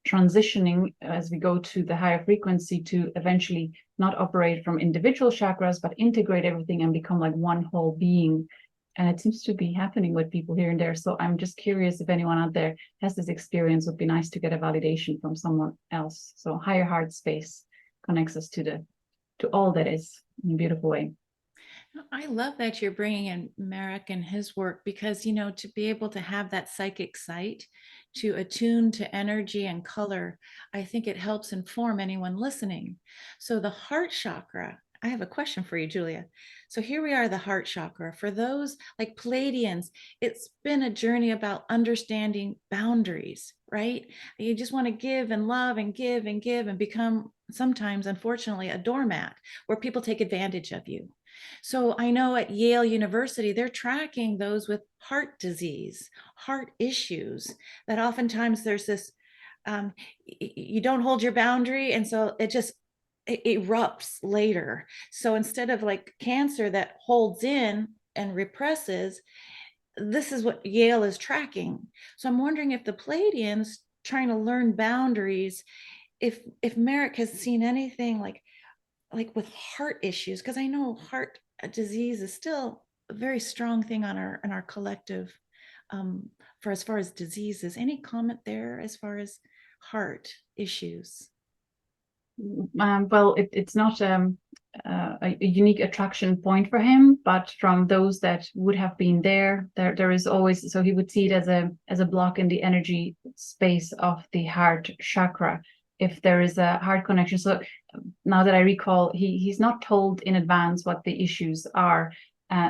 transitioning as we go to the higher frequency to eventually not operate from individual chakras, but integrate everything and become like one whole being. And it seems to be happening with people here and there. So I'm just curious if anyone out there has this experience. It would be nice to get a validation from someone else. So higher heart space connects us to all that is in a beautiful way. I love that you're bringing in Merrick and his work, because, you know, to be able to have that psychic sight, to attune to energy and color, I think it helps inform anyone listening. So the heart chakra, I have a question for you, Julia. So here we are, the heart chakra. For those like Pleiadians, it's been a journey about understanding boundaries, right? You just want to give and love and give and become sometimes, unfortunately, a doormat where people take advantage of you. So I know at Yale University, they're tracking those with heart disease, heart issues, that oftentimes there's this, you don't hold your boundary. And so it erupts later. So instead of like cancer that holds in and represses, this is what Yale is tracking. So I'm wondering if the Pleiadians trying to learn boundaries, if Merrick has seen anything like with heart issues, because I know heart disease is still a very strong thing on our collective, for as far as diseases. Any comment there as far as heart issues? Well, it's not a unique attraction point for him, but from those that would have been there is always, so he would see it as a block in the energy space of the heart chakra if there is a heart connection. So now that I recall, he's not told in advance what the issues are.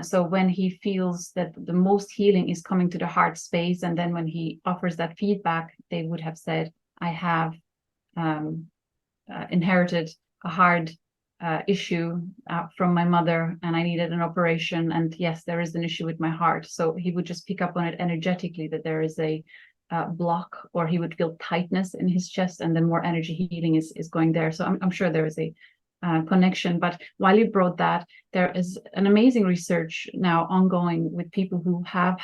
So when he feels that the most healing is coming to the heart space, and then when he offers that feedback, they would have said, I have inherited a hard issue from my mother, and I needed an operation. And yes, there is an issue with my heart. So he would just pick up on it energetically that there is a block, or he would feel tightness in his chest, and then more energy healing is going there. So I'm sure there is a connection. But while you brought that, there is an amazing research now ongoing with people who have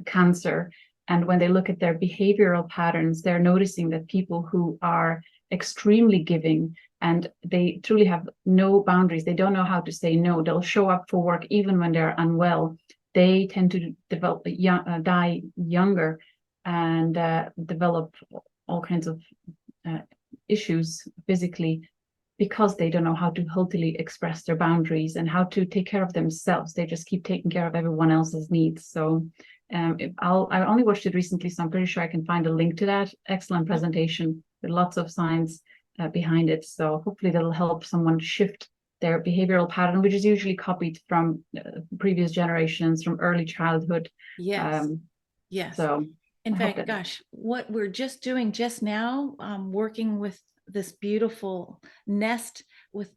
cancer. And when they look at their behavioral patterns, they're noticing that people who are extremely giving and they truly have no boundaries, they don't know how to say no, they'll show up for work even when they're unwell, they tend to die younger and develop all kinds of issues physically, because they don't know how to healthily express their boundaries and how to take care of themselves. They just keep taking care of everyone else's needs. So I only watched it recently, so I'm pretty sure I can find a link to that. Excellent presentation with lots of science behind it. So hopefully that'll help someone shift their behavioral pattern, which is usually copied from previous generations, from early childhood. Yes. Yes. So in fact, gosh, what we're just doing just now, working with this beautiful nest with,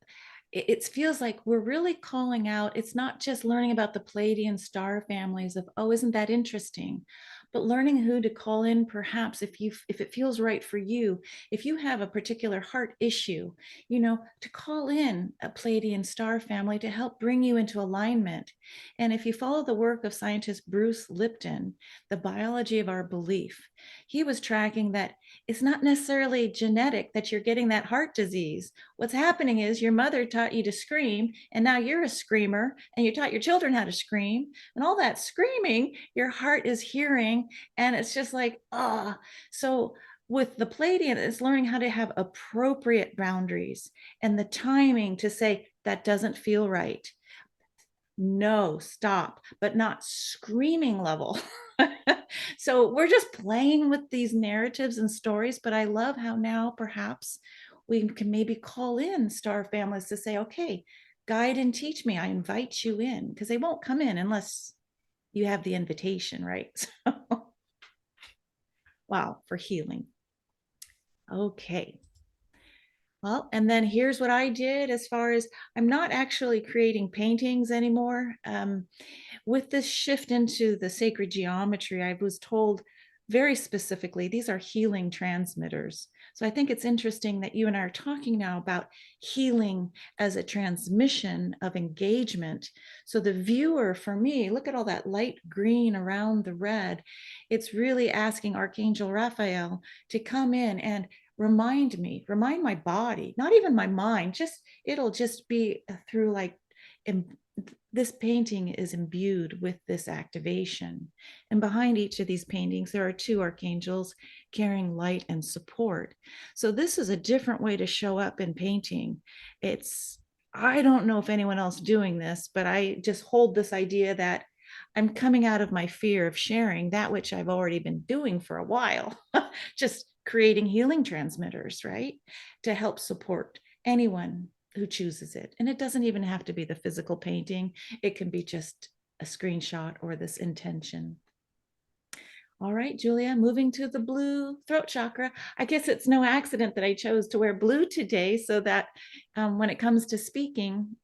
it feels like we're really calling out. It's not just learning about the Pleiadian star families of, oh, isn't that interesting? But learning who to call in, perhaps if it feels right for you, if you have a particular heart issue, you know, to call in a Pleiadian star family to help bring you into alignment. And if you follow the work of scientist Bruce Lipton, The Biology of Our Belief, he was tracking that it's not necessarily genetic that you're getting that heart disease. What's happening is your mother taught you to scream, and now you're a screamer, and you taught your children how to scream, and all that screaming, your heart is hearing, and it's just like, ah. So with the Pleiadian, it's learning how to have appropriate boundaries and the timing to say, that doesn't feel right. No, stop, but not screaming level. So we're just playing with these narratives and stories, but I love how now perhaps we can maybe call in star families to say, okay, guide and teach me. I invite you in, because they won't come in unless you have the invitation, right? So, wow, for healing. Okay. Well, and then here's what I did as far as I'm not actually creating paintings anymore. With this shift into the sacred geometry, I was told very specifically, these are healing transmitters. So I think it's interesting that you and I are talking now about healing as a transmission of engagement. So the viewer, for me, look at all that light green around the red. It's really asking Archangel Raphael to come in and remind my body, not even my mind, just it'll just be through like this painting is imbued with this activation. And behind each of these paintings, there are two archangels carrying light and support. So this is a different way to show up in painting. I don't know if anyone else doing this, but I just hold this idea that I'm coming out of my fear of sharing that which I've already been doing for a while, just creating healing transmitters, right? To help support anyone who chooses it. And it doesn't even have to be the physical painting. It can be just a screenshot or this intention. All right, Julia, moving to the blue throat chakra. I guess it's no accident that I chose to wear blue today so that when it comes to speaking,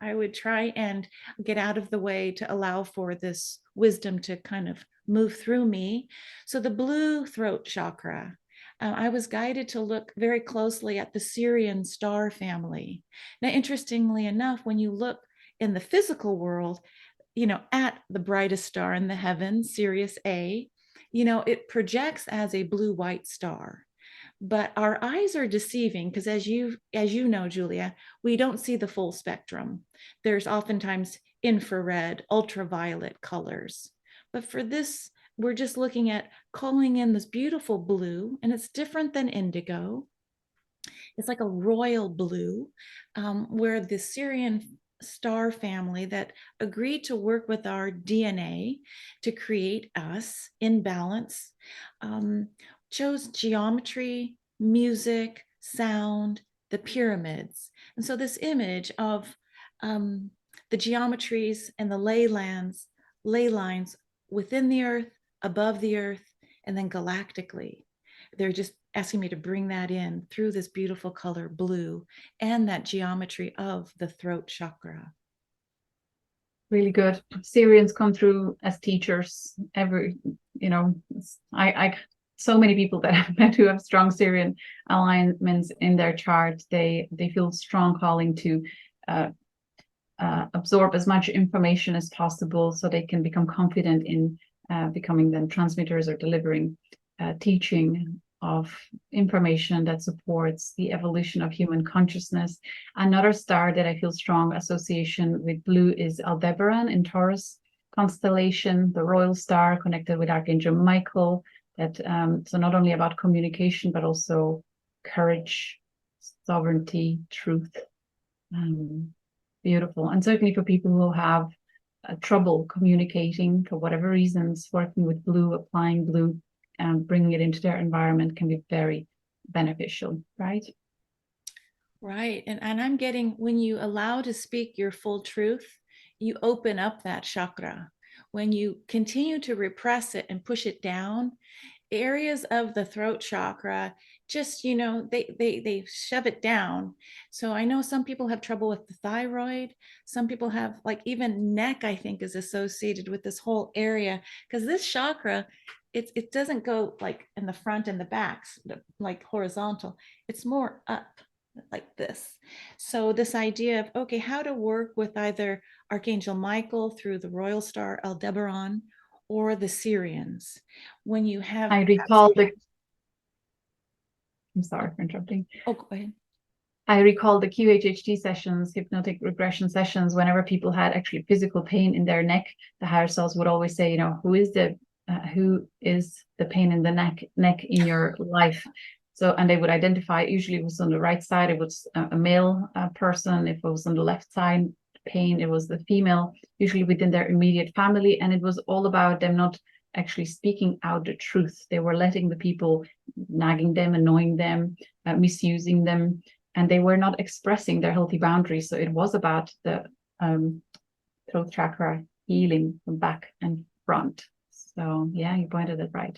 I would try and get out of the way to allow for this wisdom to kind of move through me. So the blue throat chakra, I was guided to look very closely at the Sirian star family. Now, interestingly enough, when you look in the physical world, at the brightest star in the heavens, Sirius A, it projects as a blue-white star. But our eyes are deceiving because as you know, Julia, we don't see the full spectrum. There's oftentimes infrared, ultraviolet colors. But for this, we're just looking at calling in this beautiful blue, and it's different than indigo. It's like a royal blue, where the Sirian star family that agreed to work with our DNA to create us in balance, chose geometry, music, sound, the pyramids. And so this image of the geometries and the ley lines within the earth, above the earth, and then galactically. They're just asking me to bring that in through this beautiful color blue and that geometry of the throat chakra. Really good. Syrians come through as teachers. I so many people that I've met who have strong Syrian alignments in their chart. They feel strong calling to absorb as much information as possible so they can become confident in becoming then transmitters or delivering teaching of information that supports the evolution of human consciousness. Another star that I feel strong association with blue is Aldebaran in Taurus constellation, the royal star connected with Archangel Michael. That so not only about communication but also courage, sovereignty, truth. Beautiful. And certainly for people who have trouble communicating for whatever reasons, working with blue, applying blue, and bringing it into their environment can be very beneficial, right? Right. And I'm getting, when you allow to speak your full truth, you open up that chakra. When you continue to repress it and push it down, areas of the throat chakra just, they shove it down. So I know some people have trouble with the thyroid. Some people have, like, even neck, I think, is associated with this whole area, because this chakra, it doesn't go like in the front and the backs, like horizontal. It's more up like this. So this idea of, okay, how to work with either Archangel Michael through the royal star Aldebaran or the Syrians. When you have, I'm sorry for interrupting. Oh, go ahead. I recall the QHHT sessions, hypnotic regression sessions, whenever people had actually physical pain in their neck, the higher selves would always say, who is the pain in the neck in your life? So, and they would identify, usually it was on the right side, it was a male person. If it was on the left side, pain, it was the female, usually within their immediate family. And it was all about them not actually speaking out the truth. They were letting the people, nagging them, annoying them, misusing them, and they were not expressing their healthy boundaries. So it was about the throat chakra healing from back and front. So yeah, you pointed it right.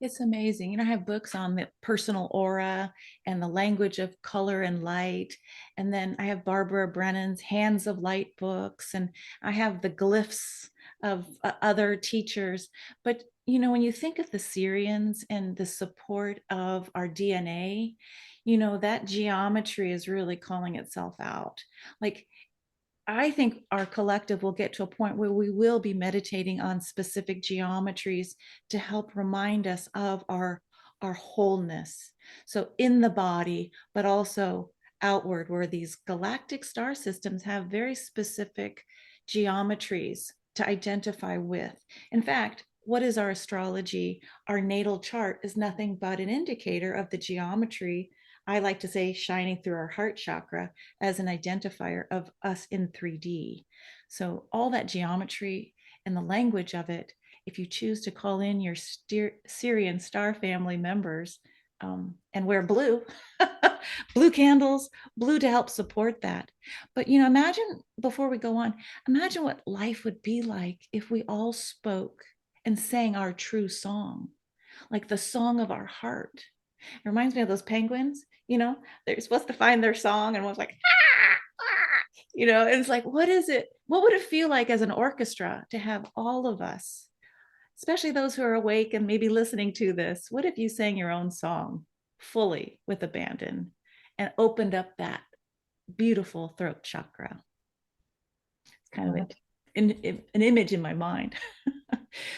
It's amazing. I have books on the personal aura and the language of color and light. And then I have Barbara Brennan's Hands of Light books, and I have the glyphs of other teachers. But, when you think of the Syrians and the support of our DNA, that geometry is really calling itself out. Like, I think our collective will get to a point where we will be meditating on specific geometries to help remind us of our wholeness. So in the body, but also outward, where these galactic star systems have very specific geometries to identify with. In fact, what is our astrology? Our natal chart is nothing but an indicator of the geometry. I like to say shining through our heart chakra as an identifier of us in 3D. So all that geometry and the language of it, if you choose to call in your Syrian star family members and wear blue, blue candles, blue to help support that. But, imagine, before we go on, imagine what life would be like if we all spoke and sang our true song, like the song of our heart. It reminds me of those penguins, they're supposed to find their song, and one's like, ah, ah, and it's like, what is it? What would it feel like as an orchestra to have all of us, especially those who are awake and maybe listening to this? What if you sang your own song fully with abandon and opened up that beautiful throat chakra? It's kind of an image in my mind.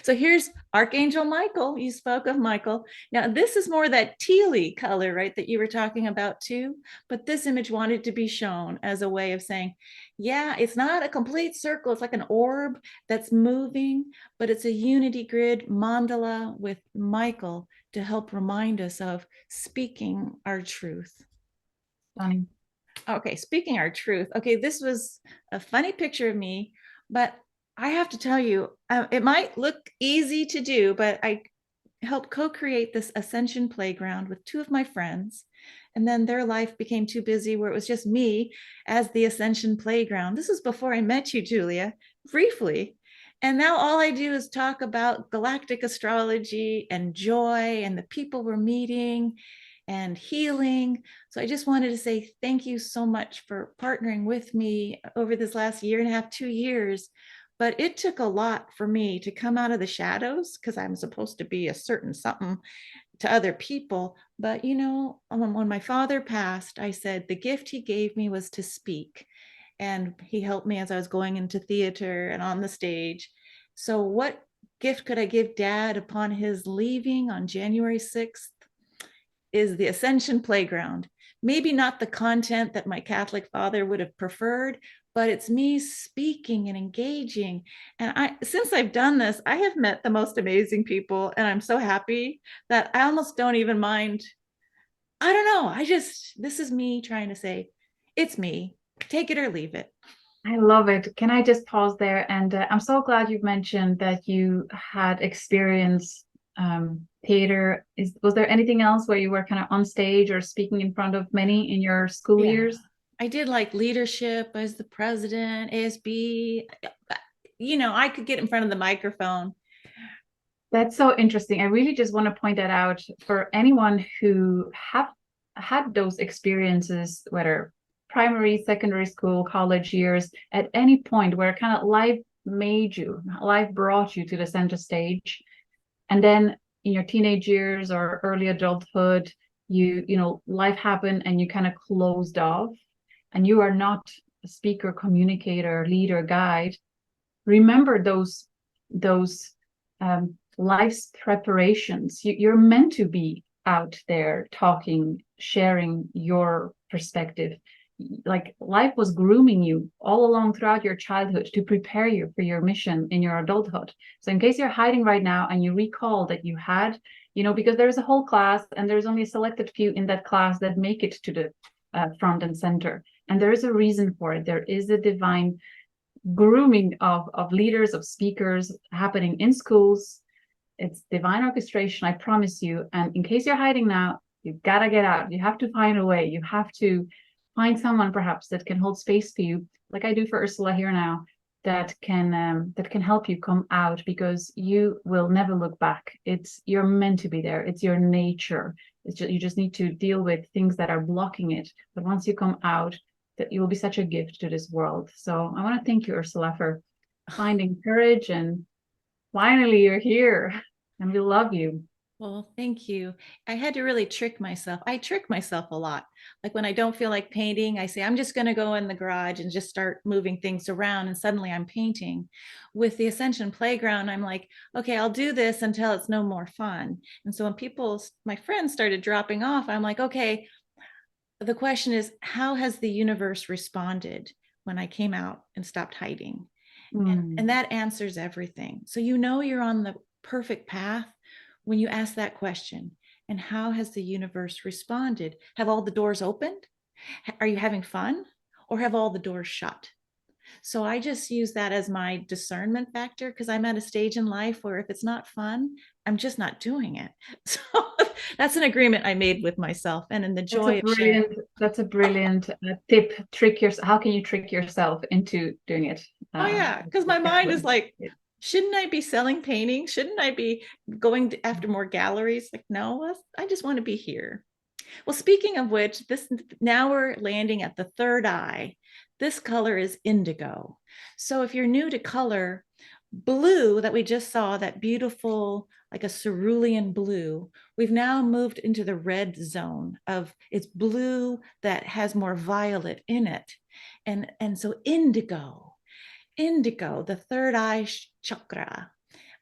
So here's Archangel Michael. You spoke of Michael. Now, this is more that tealy color, right, that you were talking about too. But this image wanted to be shown as a way of saying, yeah, it's not a complete circle. It's like an orb that's moving, but it's a unity grid mandala with Michael to help remind us of speaking our truth. Stunning. Okay, speaking our truth. Okay, this was a funny picture of me, but I have to tell you, it might look easy to do, but I helped co-create this Ascension Playground with two of my friends. And then their life became too busy where it was just me as the Ascension Playground. This was before I met you, Julia, briefly. And now all I do is talk about galactic astrology and joy and the people we're meeting and healing. So I just wanted to say thank you so much for partnering with me over this last year and a half, 2 years. But it took a lot for me to come out of the shadows, because I'm supposed to be a certain something to other people. But, when my father passed, I said the gift he gave me was to speak. And he helped me as I was going into theater and on the stage. So what gift could I give Dad upon his leaving on January 6th? Is the Ascension Playground. Maybe not the content that my Catholic father would have preferred, but it's me speaking and engaging. And since I've done this, I have met the most amazing people, and I'm so happy that I almost don't even mind. I don't know. This is me trying to say, it's me, take it or leave it. I love it. Can I just pause there? And I'm so glad you've mentioned that you had experience theater. Was there anything else where you were kind of on stage or speaking in front of many in your school years? I did like leadership as the president, ASB. I could get in front of the microphone. That's so interesting. I really just want to point that out for anyone who have had those experiences, whether primary, secondary school, college years, at any point where kind of life brought you to the center stage. And then in your teenage years or early adulthood, life happened and you kind of closed off, and you are not a speaker, communicator, leader, guide. Remember those life's preparations. You're meant to be out there talking, sharing your perspective. Like, life was grooming you all along throughout your childhood to prepare you for your mission in your adulthood. So in case you're hiding right now and you recall that you had, because there's a whole class and there's only a selected few in that class that make it to the front and center. And there is a reason for it. There is a divine grooming of leaders, of speakers happening in schools. It's divine orchestration, I promise you. And in case you're hiding now, you've got to get out. You have to find a way. You have to find someone perhaps that can hold space for you, like I do for Ursula here now, that can help you come out, because you will never look back. You're meant to be there. It's your nature. You just need to deal with things that are blocking it. But once you come out, that you will be such a gift to this world. So I want to thank you, Ursula, for finding courage, and finally you're here. and we love you. Well, thank you. I had to really trick myself. I trick myself a lot. Like when I don't feel like painting, I say, I'm just going to go in the garage and just start moving things around. And suddenly I'm painting. With the Ascension Playground, I'm like, okay, I'll do this until it's no more fun. And so when my friends started dropping off, I'm like, okay, the question is, how has the universe responded when I came out and stopped hiding? And Mm. that answers everything. So you know you're on the perfect path when you ask that question. And how has the universe responded? Have all the doors opened? Are you having fun? Or have all the doors shut? So I just use that as my discernment factor because I'm at a stage in life where if it's not fun, I'm just not doing it. So that's an agreement I made with myself and in the joy of sharing. That's a brilliant tip. How can you trick yourself into doing it? Oh yeah, because my mind is like, shouldn't I be selling paintings? Shouldn't I be going after more galleries? Like, no, I just want to be here. Well, speaking of which, now we're landing at the third eye. This color is indigo. So if you're new to color, blue that we just saw, that beautiful, like a cerulean blue, we've now moved into the red zone of it's blue that has more violet in it. And so indigo, the third eye chakra.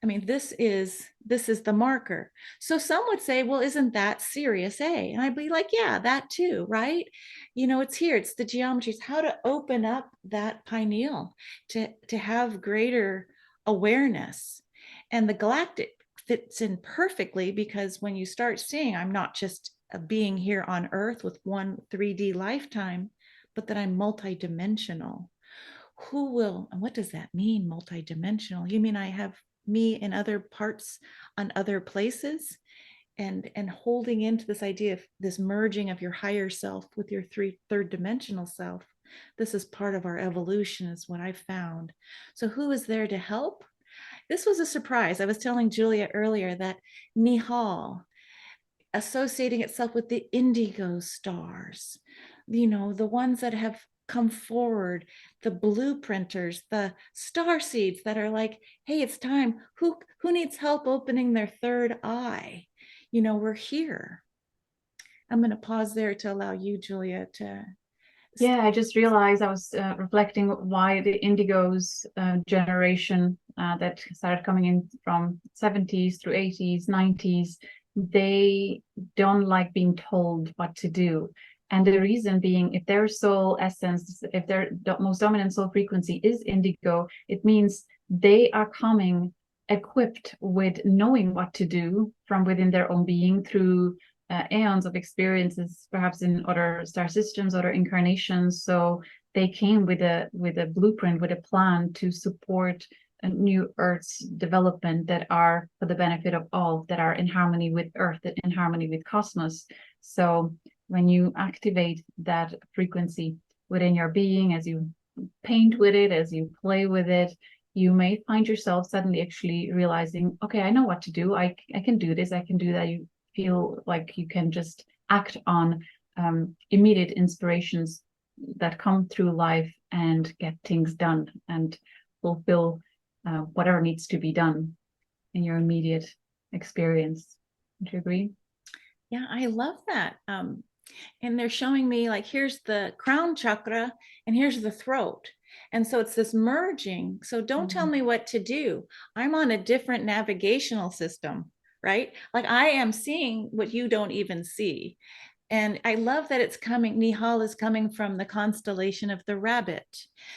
I mean, this is the marker. So some would say, well, isn't that Sirius A? And I'd be like, yeah, that too, right? You know, it's here. It's the geometry. It's how to open up that pineal to have greater awareness. And the galactic fits in perfectly because when you start seeing, I'm not just a being here on Earth with one 3D lifetime, but that I'm multidimensional. Who will, and what does that mean, multidimensional? You mean I have me in other parts on other places, and holding into this idea of this merging of your higher self with your third dimensional self. This is part of our evolution, is what I've found. So who is there to help? This was a surprise. I was telling Julia earlier that Nihal, associating itself with the indigo stars, you know, the ones that have come forward, the blueprinters, the star seeds that are like, hey, it's time. Who needs help opening their third eye? You know, we're here. I'm going to pause there to allow you, Julia, to. Yeah, I just realized I was reflecting why the Indigos generation that started coming in from 70s through 80s, 90s, they don't like being told what to do. And the reason being, if their soul essence, if their most dominant soul frequency is indigo, it means they are coming equipped with knowing what to do from within their own being through aeons of experiences, perhaps in other star systems, other incarnations. So they came with a blueprint, with a plan to support a new Earth's development that are for the benefit of all, that are in harmony with Earth, in harmony with cosmos. So when you activate that frequency within your being, as you paint with it, as you play with it, you may find yourself suddenly actually realizing, okay, I know what to do. I can do this. I can do that. You feel like you can just act on immediate inspirations that come through life and get things done and fulfill whatever needs to be done in your immediate experience. Would you agree? Yeah, I love that. And they're showing me like, here's the crown chakra and here's the throat. And so it's this merging. So don't tell me what to do. I'm on a different navigational system, right? Like I am seeing what you don't even see. And I love that it's coming, Nihal is coming from the constellation of the rabbit.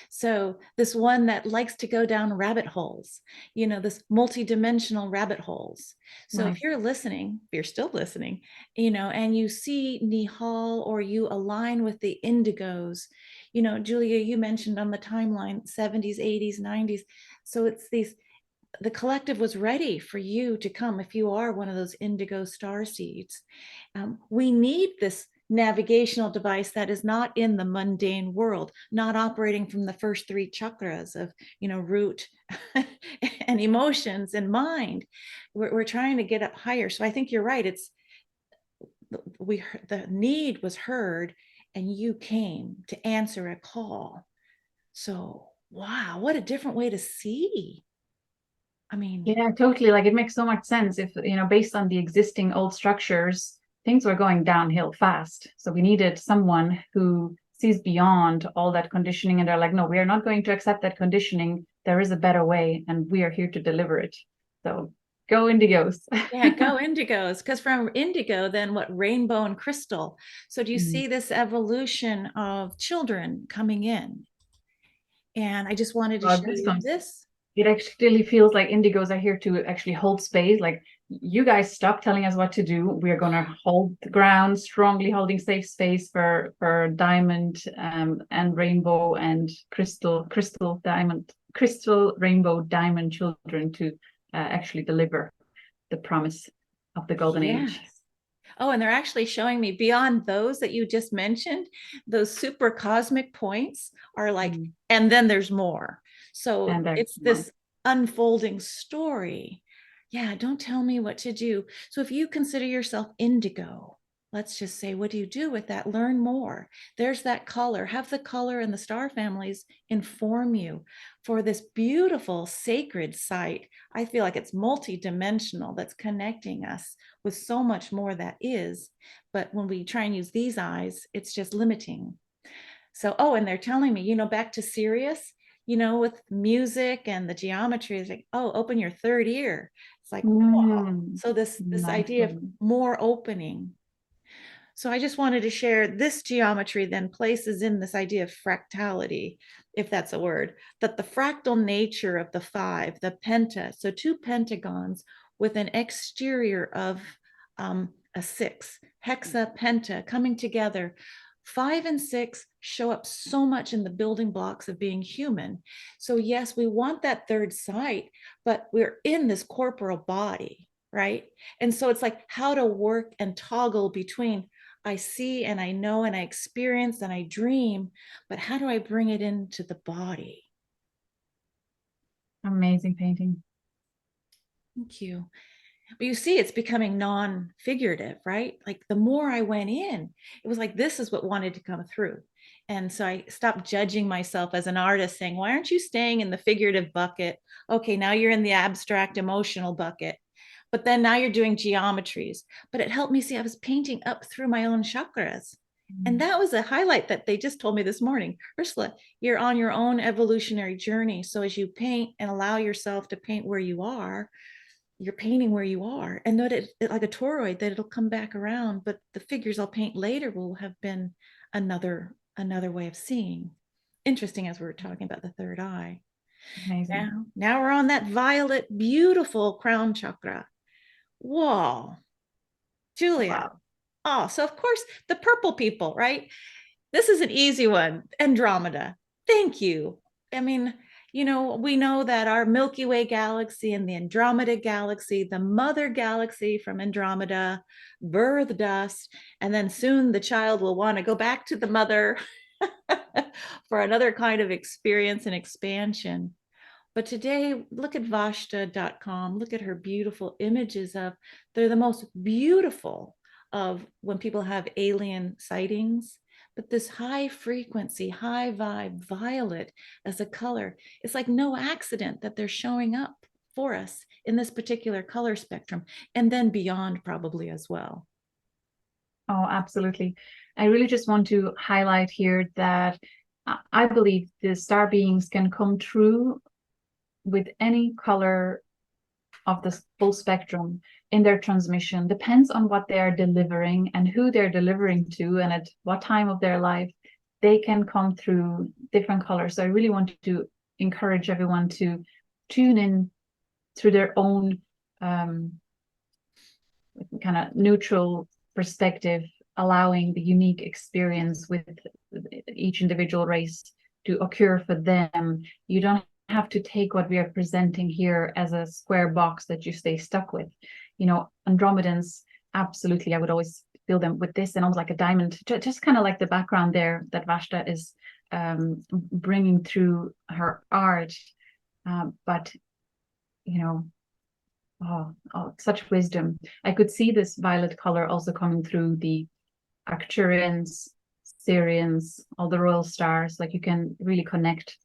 So this one that likes to go down rabbit holes, you know, this multidimensional rabbit holes. So Nice. if you're listening, if you're still listening, you know, and you see Nihal or you align with the indigos, you know, Julia, you mentioned on the timeline, 70s, 80s, 90s. So it's the collective was ready for you to come if you are one of those indigo star seeds. We need this navigational device that is not in the mundane world, not operating from the first three chakras of, you know, root and emotions and mind. We're trying to get up higher. So I think you're right. It's the need was heard and you came to answer a call. So wow, what a different way to see. I mean, Yeah, totally. Like it makes so much sense if, based on the existing old structures, things were going downhill fast. So we needed someone who sees beyond all that conditioning and they're like, no, we are not going to accept that conditioning. There is a better way and we are here to deliver it. So go Indigos. yeah, go indigos, because from indigo, then what, rainbow and crystal. So do you see this evolution of children coming in? And I just wanted to Well, show you this. it actually feels like Indigos are here to actually hold space. Like you guys stop telling us what to do. We're gonna hold the ground, strongly holding safe space for diamond and rainbow and crystal rainbow diamond children to actually deliver the promise of the golden Yes. age. Oh, and they're actually showing me beyond those that you just mentioned, those super cosmic points are like, and then there's more. So And there's it's more. this unfolding story. Yeah, don't tell me what to do. So if you consider yourself indigo, let's just say, what do you do with that? Learn more. There's that color. Have the color and the star families inform you for this beautiful sacred site. I feel like it's multidimensional, that's connecting us with so much more that is. But when we try and use these eyes, it's just limiting. So, oh, and they're telling me, back to Sirius, with music and the geometry, it's like, oh, open your third ear. It's like, wow. So this Nice idea of one. more opening. So I just wanted to share this geometry then places in this idea of fractality, if that's a word, that the fractal nature of the five, the penta, so two pentagons with an exterior of a six, hexa, penta, coming together. 5 and 6 show up so much in the building blocks of being human. So yes, we want that third sight, but we're in this corporal body, right? And so it's like how to work and toggle between I see and I know and I experience and I dream, but how do I bring it into the body? Amazing painting. Thank you. But you see, it's becoming non-figurative, right? Like the more I went in, it was like, this is what wanted to come through. And so I stopped judging myself as an artist saying, why aren't you staying in the figurative bucket? Okay, now you're in the abstract emotional bucket. But then now you're doing geometries. But it helped me see I was painting up through my own chakras. And that was a highlight that they just told me this morning. Ursula, you're on your own evolutionary journey. So as you paint and allow yourself to paint where you are, you're painting where you are, and that it like a toroid, that it'll come back around, but the figures I'll paint later will have been another way of seeing. Interesting, as we were talking about the third eye. Amazing. Now we're on that violet, beautiful crown chakra. Whoa, Julia. Wow. Oh, so of course the purple people, right? This is an easy one. Andromeda. Thank you. I mean, we know that our Milky Way galaxy and the Andromeda galaxy, the mother galaxy from Andromeda, birthed us. And then soon the child will want to go back to the mother for another kind of experience and expansion. But today, look at Vashta.com. Look at her beautiful images of, they're the most beautiful of when people have alien sightings. But this high frequency, high vibe, violet as a color, it's like no accident that they're showing up for us in this particular color spectrum, and then beyond probably as well. Oh, absolutely. I really just want to highlight here that I believe the star beings can come true with any color of the full spectrum in their transmission. Depends on what they are delivering and who they're delivering to and at what time of their life they can come through different colors. So I really want to encourage everyone to tune in through their own kind of neutral perspective, allowing the unique experience with each individual race to occur for them. You don't have to take what we are presenting here as a square box that you stay stuck with. Andromedans, absolutely, I would always feel them with this and almost like a diamond, just kind of like the background there that Vashta is bringing through her art. But, such wisdom. I could see this violet color also coming through the Arcturians, Sirians, all the royal stars. Like you can really connect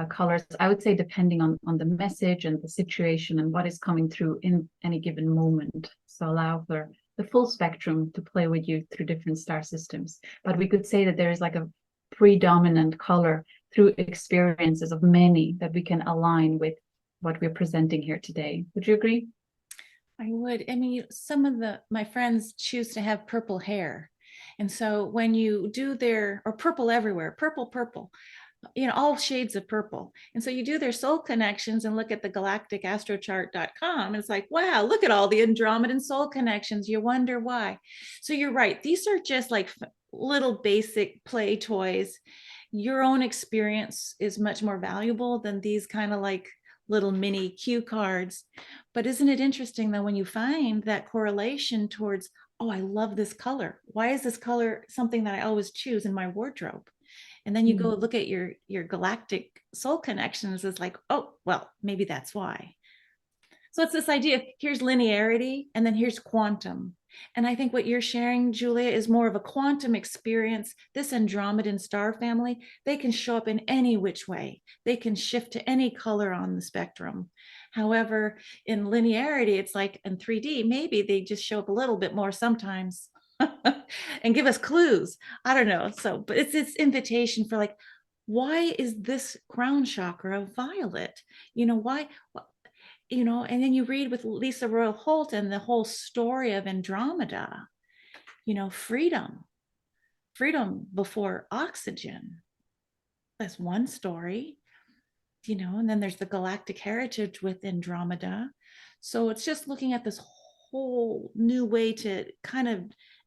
colors. I would say depending on the message and the situation and what is coming through in any given moment. So allow for the full spectrum to play with you through different star systems. But we could say that there is like a predominant color through experiences of many that we can align with what we're presenting here today. Would you agree? I would. I mean, some of my friends choose to have purple hair. And so when you do or purple everywhere, purple, all shades of purple. And so you do their soul connections and look at the galacticastrochart.com. And it's like, wow, look at all the Andromedan soul connections. You wonder why. So you're right. These are just like little basic play toys. Your own experience is much more valuable than these kind of like little mini cue cards. But isn't it interesting though, when you find that correlation towards, oh, I love this color. Why is this color something that I always choose in my wardrobe? And then you go look at your galactic soul connections. It's like, oh, well, maybe that's why. So it's this idea of here's linearity and then here's quantum. And I think what you're sharing, Julia, is more of a quantum experience. This Andromedan star family, they can show up in any which way. They can shift to any color on the spectrum. However, in linearity, it's like in 3D, maybe they just show up a little bit more sometimes and give us clues. I don't know. So, but it's this invitation for like, why is this crown chakra violet? Why? And then you read with Lisa Royal Holt and the whole story of Andromeda, freedom before oxygen. That's one story, and then there's the galactic heritage with Andromeda. So it's just looking at this whole new way to kind of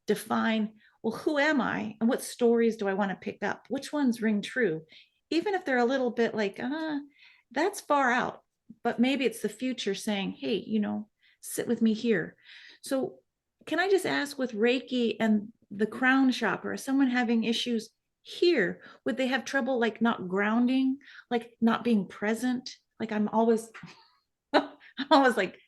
define, well, who am I and what stories do I want to pick up? Which ones ring true? Even if they're a little bit like, that's far out. But maybe it's the future saying, hey, sit with me here. So can I just ask, with Reiki and the crown chakra, someone having issues here, would they have trouble like not grounding, like not being present? Like I'm always like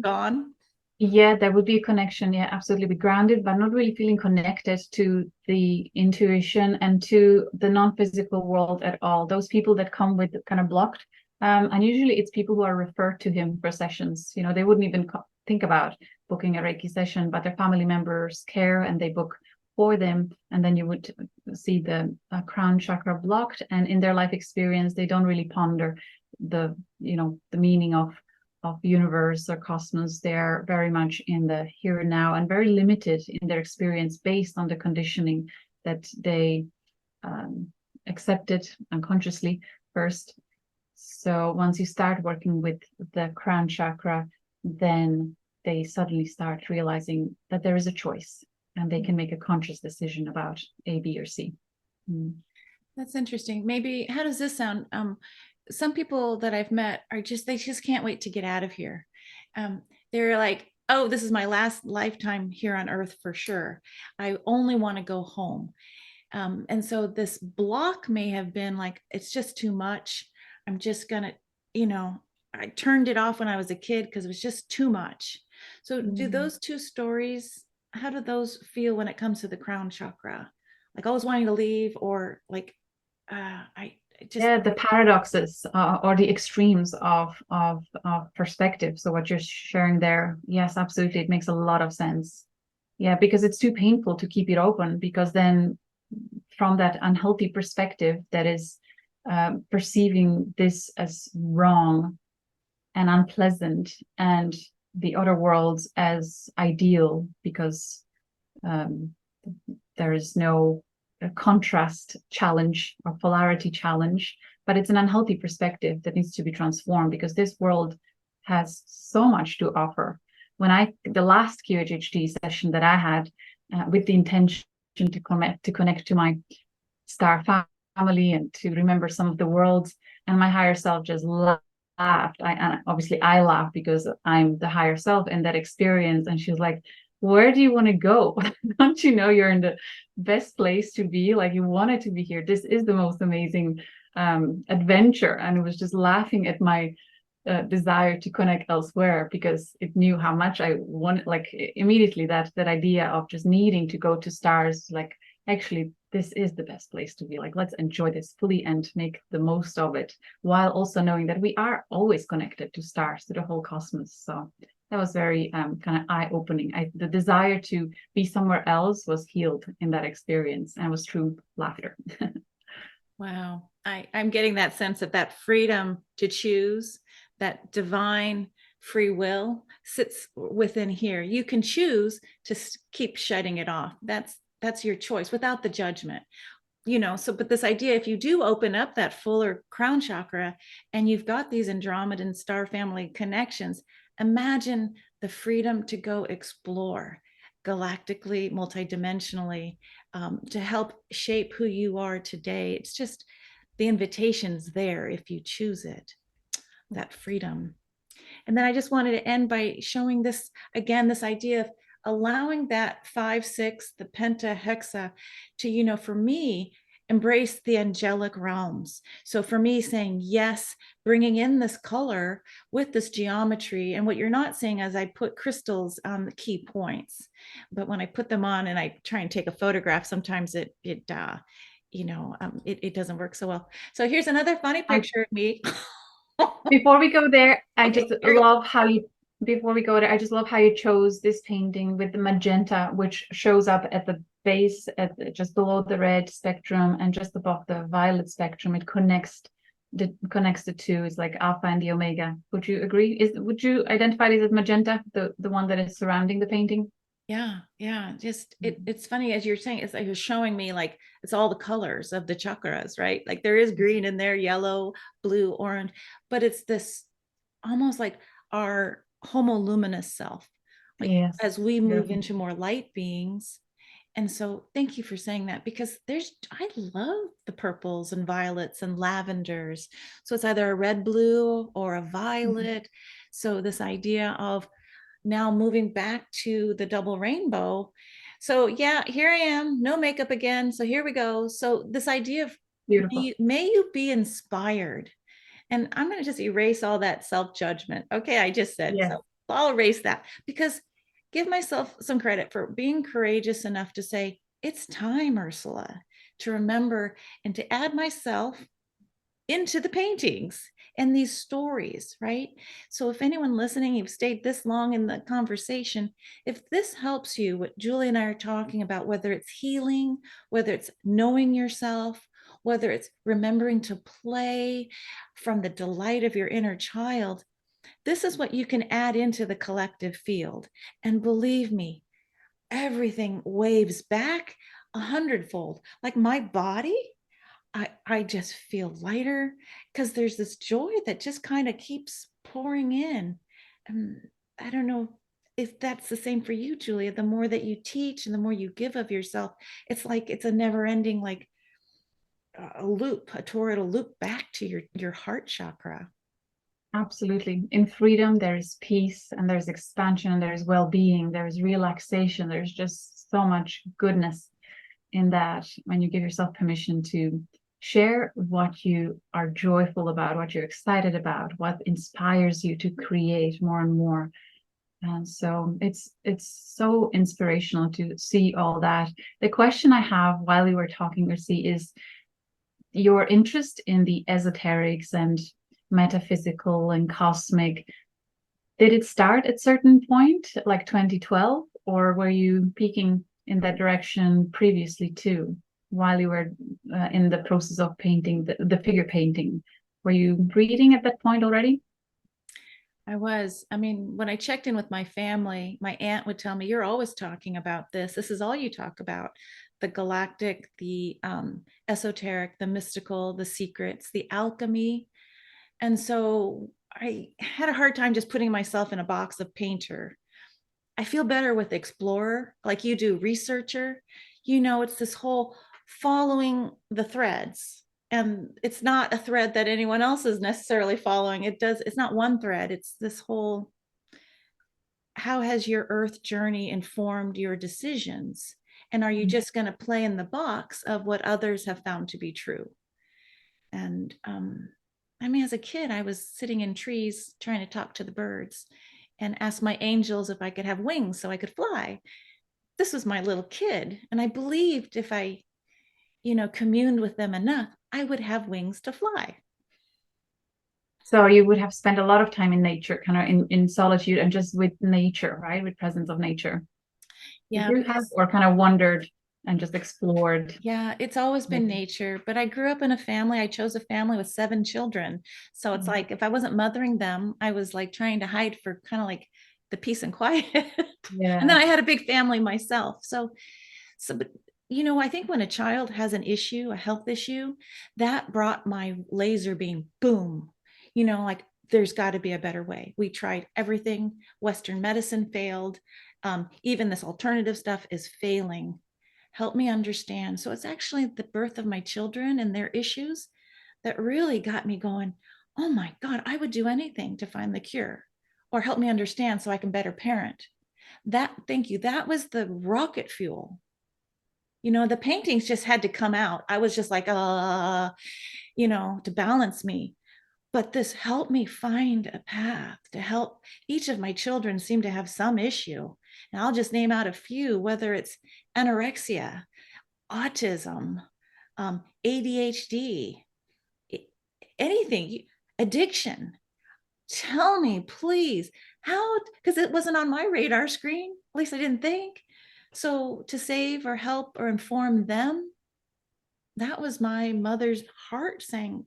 gone. Yeah, there would be a connection. Yeah, absolutely. Be grounded, but not really feeling connected to the intuition and to the non-physical world at all. Those people that come with kind of blocked. And usually it's people who are referred to him for sessions. They wouldn't even think about booking a Reiki session, but their family members care and they book for them. And then you would see the crown chakra blocked. And in their life experience, they don't really ponder the meaning of universe or cosmos. They're very much in the here and now and very limited in their experience based on the conditioning that they accepted unconsciously first. So once you start working with the crown chakra, then they suddenly start realizing that there is a choice and they can make a conscious decision about A, B, or C. That's interesting. Maybe, how does this sound? Some people that I've met they just can't wait to get out of here. They're like, oh, this is my last lifetime here on Earth for sure. I only want to go home. And so this block may have been like, it's just too much. I'm just gonna, I turned it off when I was a kid because it was just too much. So do those two stories, how do those feel when it comes to the crown chakra? Like always wanting to leave, or like, the paradoxes or the extremes of perspective. So what you're sharing there, yes, absolutely, it makes a lot of sense. Yeah, because it's too painful to keep it open, because then from that unhealthy perspective that is perceiving this as wrong and unpleasant and the other worlds as ideal, because there is no contrast challenge or polarity challenge, but it's an unhealthy perspective that needs to be transformed, because this world has so much to offer. The last QHHT session that I had with the intention to connect to my star family and to remember some of the worlds, and my higher self just laughed. I laugh because I'm the higher self in that experience, and she was like, where do you want to go? Don't you know you're in the best place to be? Like, you wanted to be here. This is the most amazing adventure. And it was just laughing at my desire to connect elsewhere, because it knew how much I wanted, like immediately that idea of just needing to go to stars, like actually this is the best place to be. Like, let's enjoy this fully and make the most of it, while also knowing that we are always connected to stars, to the whole cosmos. So that was very kind of eye-opening. The desire to be somewhere else was healed in that experience, and was true laughter. Wow. I'm getting that sense of that freedom to choose, that divine free will sits within here. You can choose to keep shutting it off. That's your choice without the judgment. So, but this idea, if you do open up that fuller crown chakra and you've got these Andromedan star family connections, imagine the freedom to go explore galactically, multidimensionally, to help shape who you are today. It's just the invitation's there if you choose it, that freedom. And then I just wanted to end by showing this again, this idea of allowing that 5-6, the pentahexa, to, for me, embrace the angelic realms. So for me, saying yes, bringing in this color with this geometry. And what you're not seeing as I put crystals on the key points, but when I put them on and I try and take a photograph, sometimes it doesn't work so well. So here's another funny picture of me. Before we go there, I Okay, just love how you, before we go there, I just love how you chose this painting with the magenta, which shows up at the base, just below the red spectrum and just above the violet spectrum. It connects the two. It's like alpha and the omega. Would you agree? Would you identify this as magenta, the one that is surrounding the painting? Yeah. Just it's funny as you're saying, it's like you're showing me like it's all the colors of the chakras, right? Like there is green in there, yellow, blue, orange, but it's this almost like our homoluminous self, like Yes. as we move Beautiful. into more light beings. And so thank you for saying that, because I love the purples and violets and lavenders. So it's either a red, blue, or a violet. So this idea of now moving back to the double rainbow. So yeah, here I am, no makeup again. So here we go. So this idea of Beautiful. may you be inspired. And I'm going to just erase all that self-judgment. Okay, I just said, Yes. so I'll erase that, because give myself some credit for being courageous enough to say, it's time, Ursula, to remember and to add myself into the paintings and these stories, right? So if anyone listening, you've stayed this long in the conversation, if this helps you, what Julie and I are talking about, whether it's healing, whether it's knowing yourself, whether it's remembering to play from the delight of your inner child, this is what you can add into the collective field. And believe me, everything waves back 100-fold. Like my body, I just feel lighter because there's this joy that just kind of keeps pouring in. And I don't know if that's the same for you, Julia. The more that you teach and the more you give of yourself, it's like it's a never ending, like a loop, a toroidal loop back to your heart chakra. Absolutely. In freedom, there is peace and there's expansion, there's well-being, there's relaxation, there's just so much goodness in that when you give yourself permission to share what you are joyful about, what you're excited about, what inspires you to create more and more. And so it's so inspirational to see all that. The question I have while we were talking, Ursie, is your interest in the esoterics and metaphysical and cosmic. Did it start at a certain point, like 2012, or were you peaking in that direction previously too, while you were in the process of painting the figure painting? Were you reading at that point already? I was. I mean, when I checked in with my family, my aunt would tell me, "You're always talking about this. This is all you talk about: the galactic, the esoteric, the mystical, the secrets, the alchemy." And so I had a hard time just putting myself in a box of painter. I feel better with explorer, like you do, researcher. It's this whole following the threads. And it's not a thread that anyone else is necessarily following. It's not one thread. It's this whole, how has your earth journey informed your decisions? And are you just going to play in the box of what others have found to be true? And I mean, as a kid, I was sitting in trees trying to talk to the birds and asked my angels if I could have wings so I could fly. This was my little kid. And I believed if I communed with them enough, I would have wings to fly. So you would have spent a lot of time in nature, kind of in solitude and just with nature, right? With presence of nature. Did Yeah, you have, because or kind of wandered and just explored? yeah, it's always been Nature? nature, but I grew up in a family. I chose a family with 7 children. So it's like if I wasn't mothering them, I was like trying to hide for kind of like the peace and quiet. And Yeah. then I had a big family myself. But I think when a child has an issue, a health issue, that brought my laser beam, boom, like there's got to be a better way. We tried everything. Western medicine failed. Even this alternative stuff is failing. Help me understand. So it's actually the birth of my children and their issues that really got me going, oh my God, I would do anything to find the cure or help me understand so I can better parent. Thank you. That was the rocket fuel. The paintings just had to come out. I was just like, to balance me. But this helped me find a path to help. Each of my children seem to have some issue. And I'll just name out a few, whether it's anorexia, autism, ADHD, anything, addiction. Tell me, please, how, because it wasn't on my radar screen. At least I didn't think. So to save or help or inform them, that was my mother's heart saying,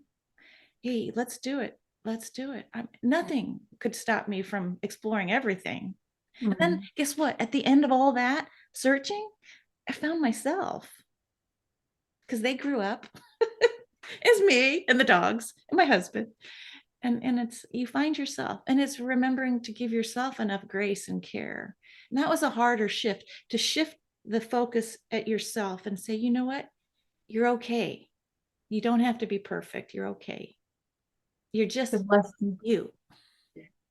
hey, let's do it. Let's do it. Nothing could stop me from exploring everything. And then Mhm. guess what? At the end of all that searching, I found myself because they grew up as me and the dogs and my husband. And it's you find yourself, and it's remembering to give yourself enough grace and care. And that was a harder shift, to shift the focus at yourself and say, you know what? You're okay. You don't have to be perfect. You're okay. You're The just blessing, you.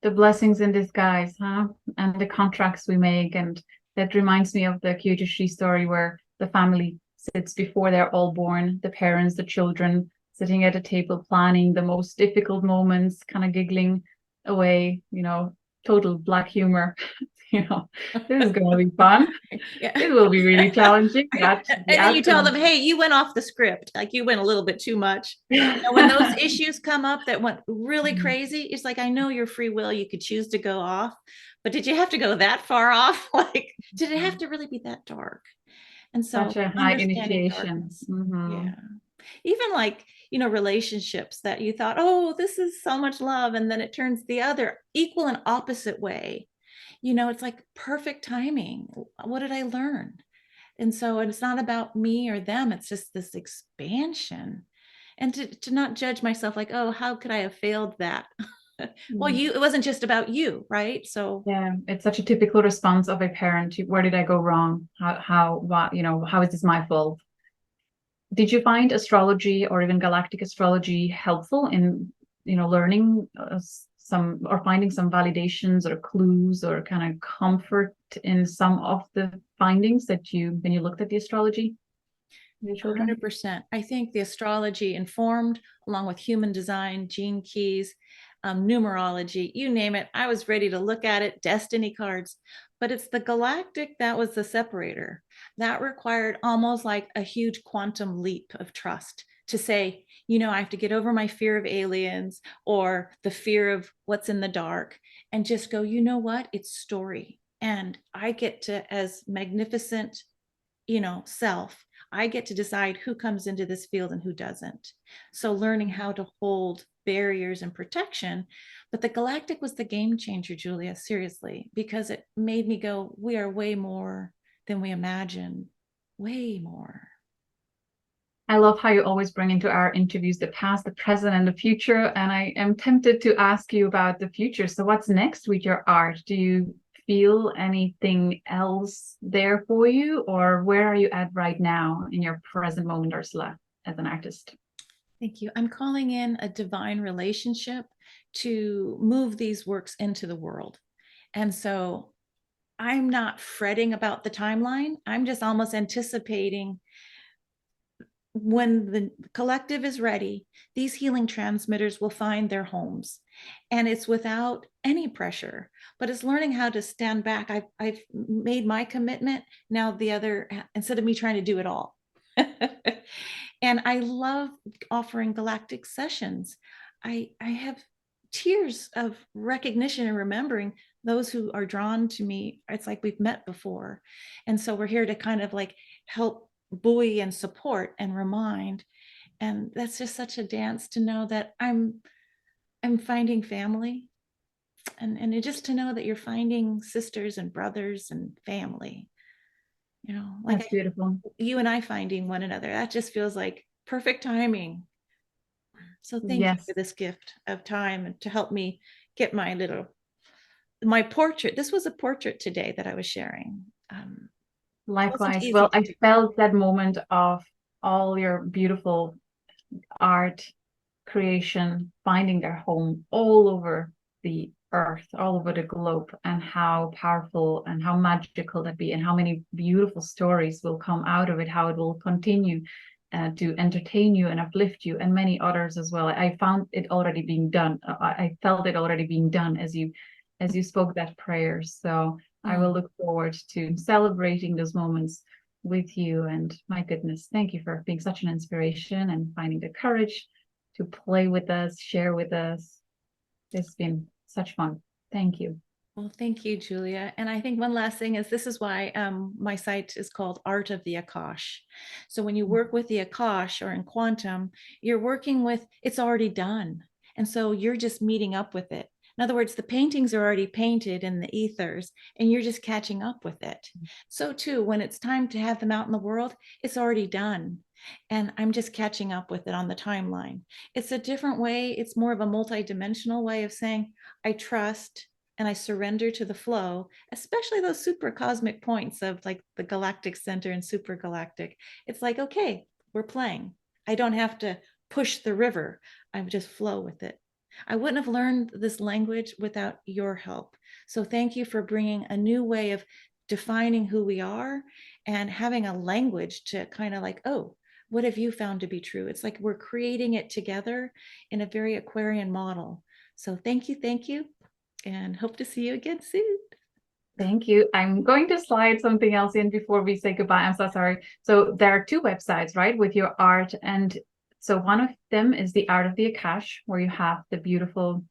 the blessings in disguise, huh? And the contracts we make. And that reminds me of the Kyotoshi story where the family sits before they're all born, the parents, the children, sitting at a table planning the most difficult moments, kind of giggling away, total black humor. This is going to be fun. Yeah. It will be really challenging, but the And then you tell them, outcome. hey, you went off the script. Like you went a little bit too much. When those issues come up that went really crazy, it's like, I know your free will, you could choose to go off, but did you have to go that far off? Like, did it have to really be that dark? And so Such a high understanding initiation. darkness. Mm-hmm. Yeah. Even like, relationships that you thought, oh, this is so much love. And then it turns the other equal and opposite way. It's like perfect timing. What did I learn? And so it's not about me or them. It's just this expansion. And to not judge myself like, oh, how could I have failed that? Well, it wasn't just about you, right? So Yeah, it's such a typical response of a parent. Where did I go wrong? What, how is this my fault? Did you find astrology or even galactic astrology helpful in, learning some or finding some validations or clues or kind of comfort in some of the findings that when you looked at the astrology of your children? 100%. I think the astrology informed, along with human design, gene keys, numerology, you name it. I was ready to look at it, destiny cards. But it's the galactic that was the separator. That required almost like a huge quantum leap of trust to say, I have to get over my fear of aliens or the fear of what's in the dark and just go, you know what? It's story. And I get to, as magnificent, self, I get to decide who comes into this field and who doesn't. So learning how to hold barriers and protection. But the galactic was the game changer, Julia, seriously, because it made me go, we are way more than we imagine, way more. I love how you always bring into our interviews the past, the present, and the future. And I am tempted to ask you about the future. So, what's next with your art? Do you feel anything else there for you, or where are you at right now in your present moment, Ursula, as an artist? Thank you. I'm calling in a divine relationship to move these works into the world. And so I'm not fretting about the timeline. I'm just almost anticipating when the collective is ready, these healing transmitters will find their homes. And it's without any pressure, but it's learning how to stand back. I've made my commitment. Now the other, instead of me trying to do it all, And I love offering galactic sessions. I have tears of recognition and remembering those who are drawn to me. It's like we've met before. And so we're here to kind of like help buoy and support and remind. And that's just such a dance to know that I'm finding family, and just to know that you're finding sisters and brothers and family, like That's beautiful. you and I finding one another. That just feels like perfect timing. So thank you Yes. for this gift of time and to help me get my portrait. This was a portrait today that I was sharing. It wasn't Likewise. easy Well, to I do. felt that moment of all your beautiful art creation finding their home all over the earth, all over the globe, and how powerful and how magical that be, and how many beautiful stories will come out of it, how it will continue to entertain you and uplift you, and many others as well. I found it already being done. I felt it already being done as you spoke that prayer. So I will look forward to celebrating those moments with you. And my goodness, thank you for being such an inspiration and finding the courage to play with us, share with us. It's been such fun. Thank you. Well, thank you, Julia. And I think one last thing is this is why my site is called Art of the Akash. So when you work with the Akash or in quantum, you're working with it's already done. And so you're just meeting up with it. In other words, the paintings are already painted in the ethers and you're just catching up with it. So too, when it's time to have them out in the world, it's already done. And I'm just catching up with it on the timeline. It's a different way. It's more of a multidimensional way of saying, I trust and I surrender to the flow, especially those super cosmic points of like the galactic center and super galactic. It's like, okay, we're playing. I don't have to push the river. I just flow with it. I wouldn't have learned this language without your help. So thank you for bringing a new way of defining who we are and having a language to kind of like, oh, what have you found to be true? It's like we're creating it together in a very Aquarian model. So thank you, and hope to see you again soon. Thank you. I'm going to slide something else in before we say goodbye. I'm so sorry. So there are two websites, right, with your art. And so one of them is the Art of the Akash, where you have the beautiful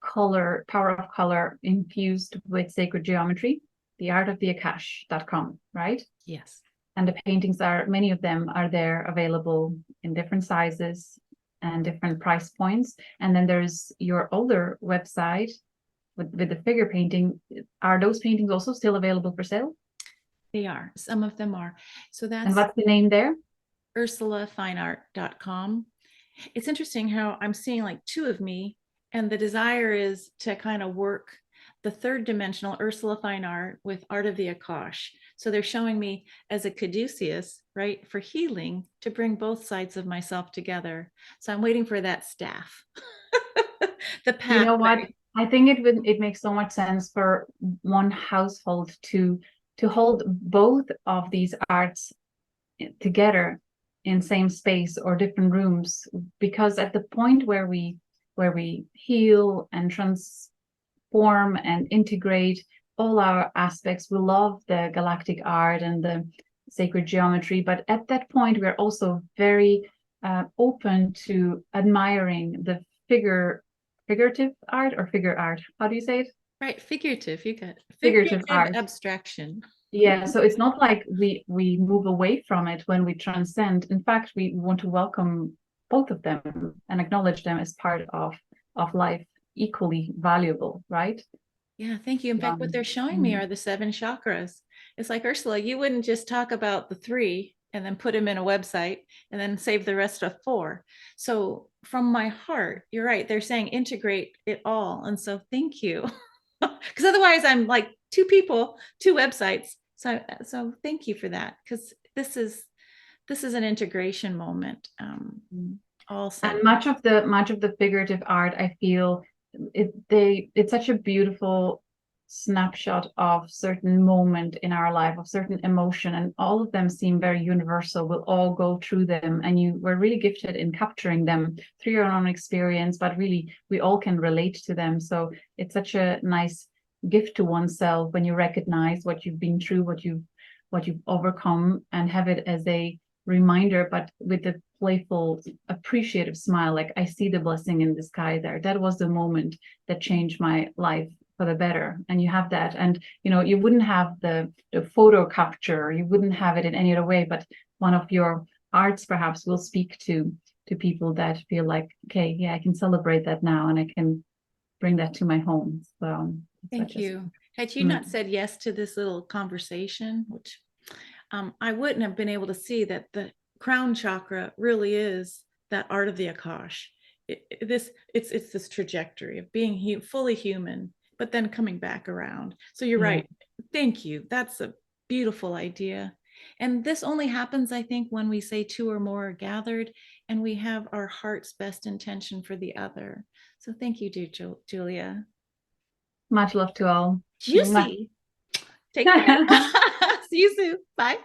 color, power of color infused with sacred geometry, the artoftheakash.com, right? Yes. And the paintings are, many of them are there available in different sizes and different price points. And then there's your older website with the figure painting. Are those paintings also still available for sale? They are. Some of them are. So that's And what's the name there? ursulafineart.com. It's interesting how I'm seeing like two of me, and the desire is to kind of work the third dimensional Ursula Fine Art with Art of the Akash. So they're showing me as a caduceus, right, for healing to bring both sides of myself together. So I'm waiting for that staff. The pathway. You know what? I think it makes so much sense for one household to hold both of these arts together in same space or different rooms, because at the point where we heal and transform and integrate all our aspects, we love the galactic art and the sacred geometry, but at that point we're also very open to admiring the figurative art or figure art. How do you say it? Right, figurative. You got Figurative art. abstraction. Yeah, so it's not like we move away from it when we transcend. In fact, we want to welcome both of them and acknowledge them as part of life, equally valuable, right? Yeah, thank you. In fact, what they're showing me are the 7 chakras. It's like, Ursula, you wouldn't just talk about the 3 and then put them in a website and then save the rest of 4. So from my heart, you're right. They're saying integrate it all. And so thank you. Because otherwise I'm like 2 people, 2 websites. So thank you for that. Because this is an integration moment. All set. And much of the figurative art, I feel it's such a beautiful snapshot of certain moment in our life, of certain emotion, and all of them seem very universal. We'll all go through them, and you were really gifted in capturing them through your own experience, but really we all can relate to them. So it's such a nice gift to oneself when you recognize what you've been through, what you've overcome, and have it as a reminder, but with the playful, appreciative smile, like I see the blessing in the sky there. That was the moment that changed my life for the better. And you have that. And, you know, you wouldn't have the photo capture, you wouldn't have it in any other way, but one of your arts perhaps will speak to people that feel like, okay, yeah, I can celebrate that now and I can bring that to my home. So thank you. Had you not said yes to this little conversation, which I wouldn't have been able to see that the crown chakra really is that art of the Akash. It's this trajectory of being fully human, but then coming back around. So you're right. Thank you. That's a beautiful idea. And this only happens, I think, when we say two or more are gathered and we have our heart's best intention for the other. So thank you, dear Julia. Much love to all. Juicy. Take care. See you soon. Bye.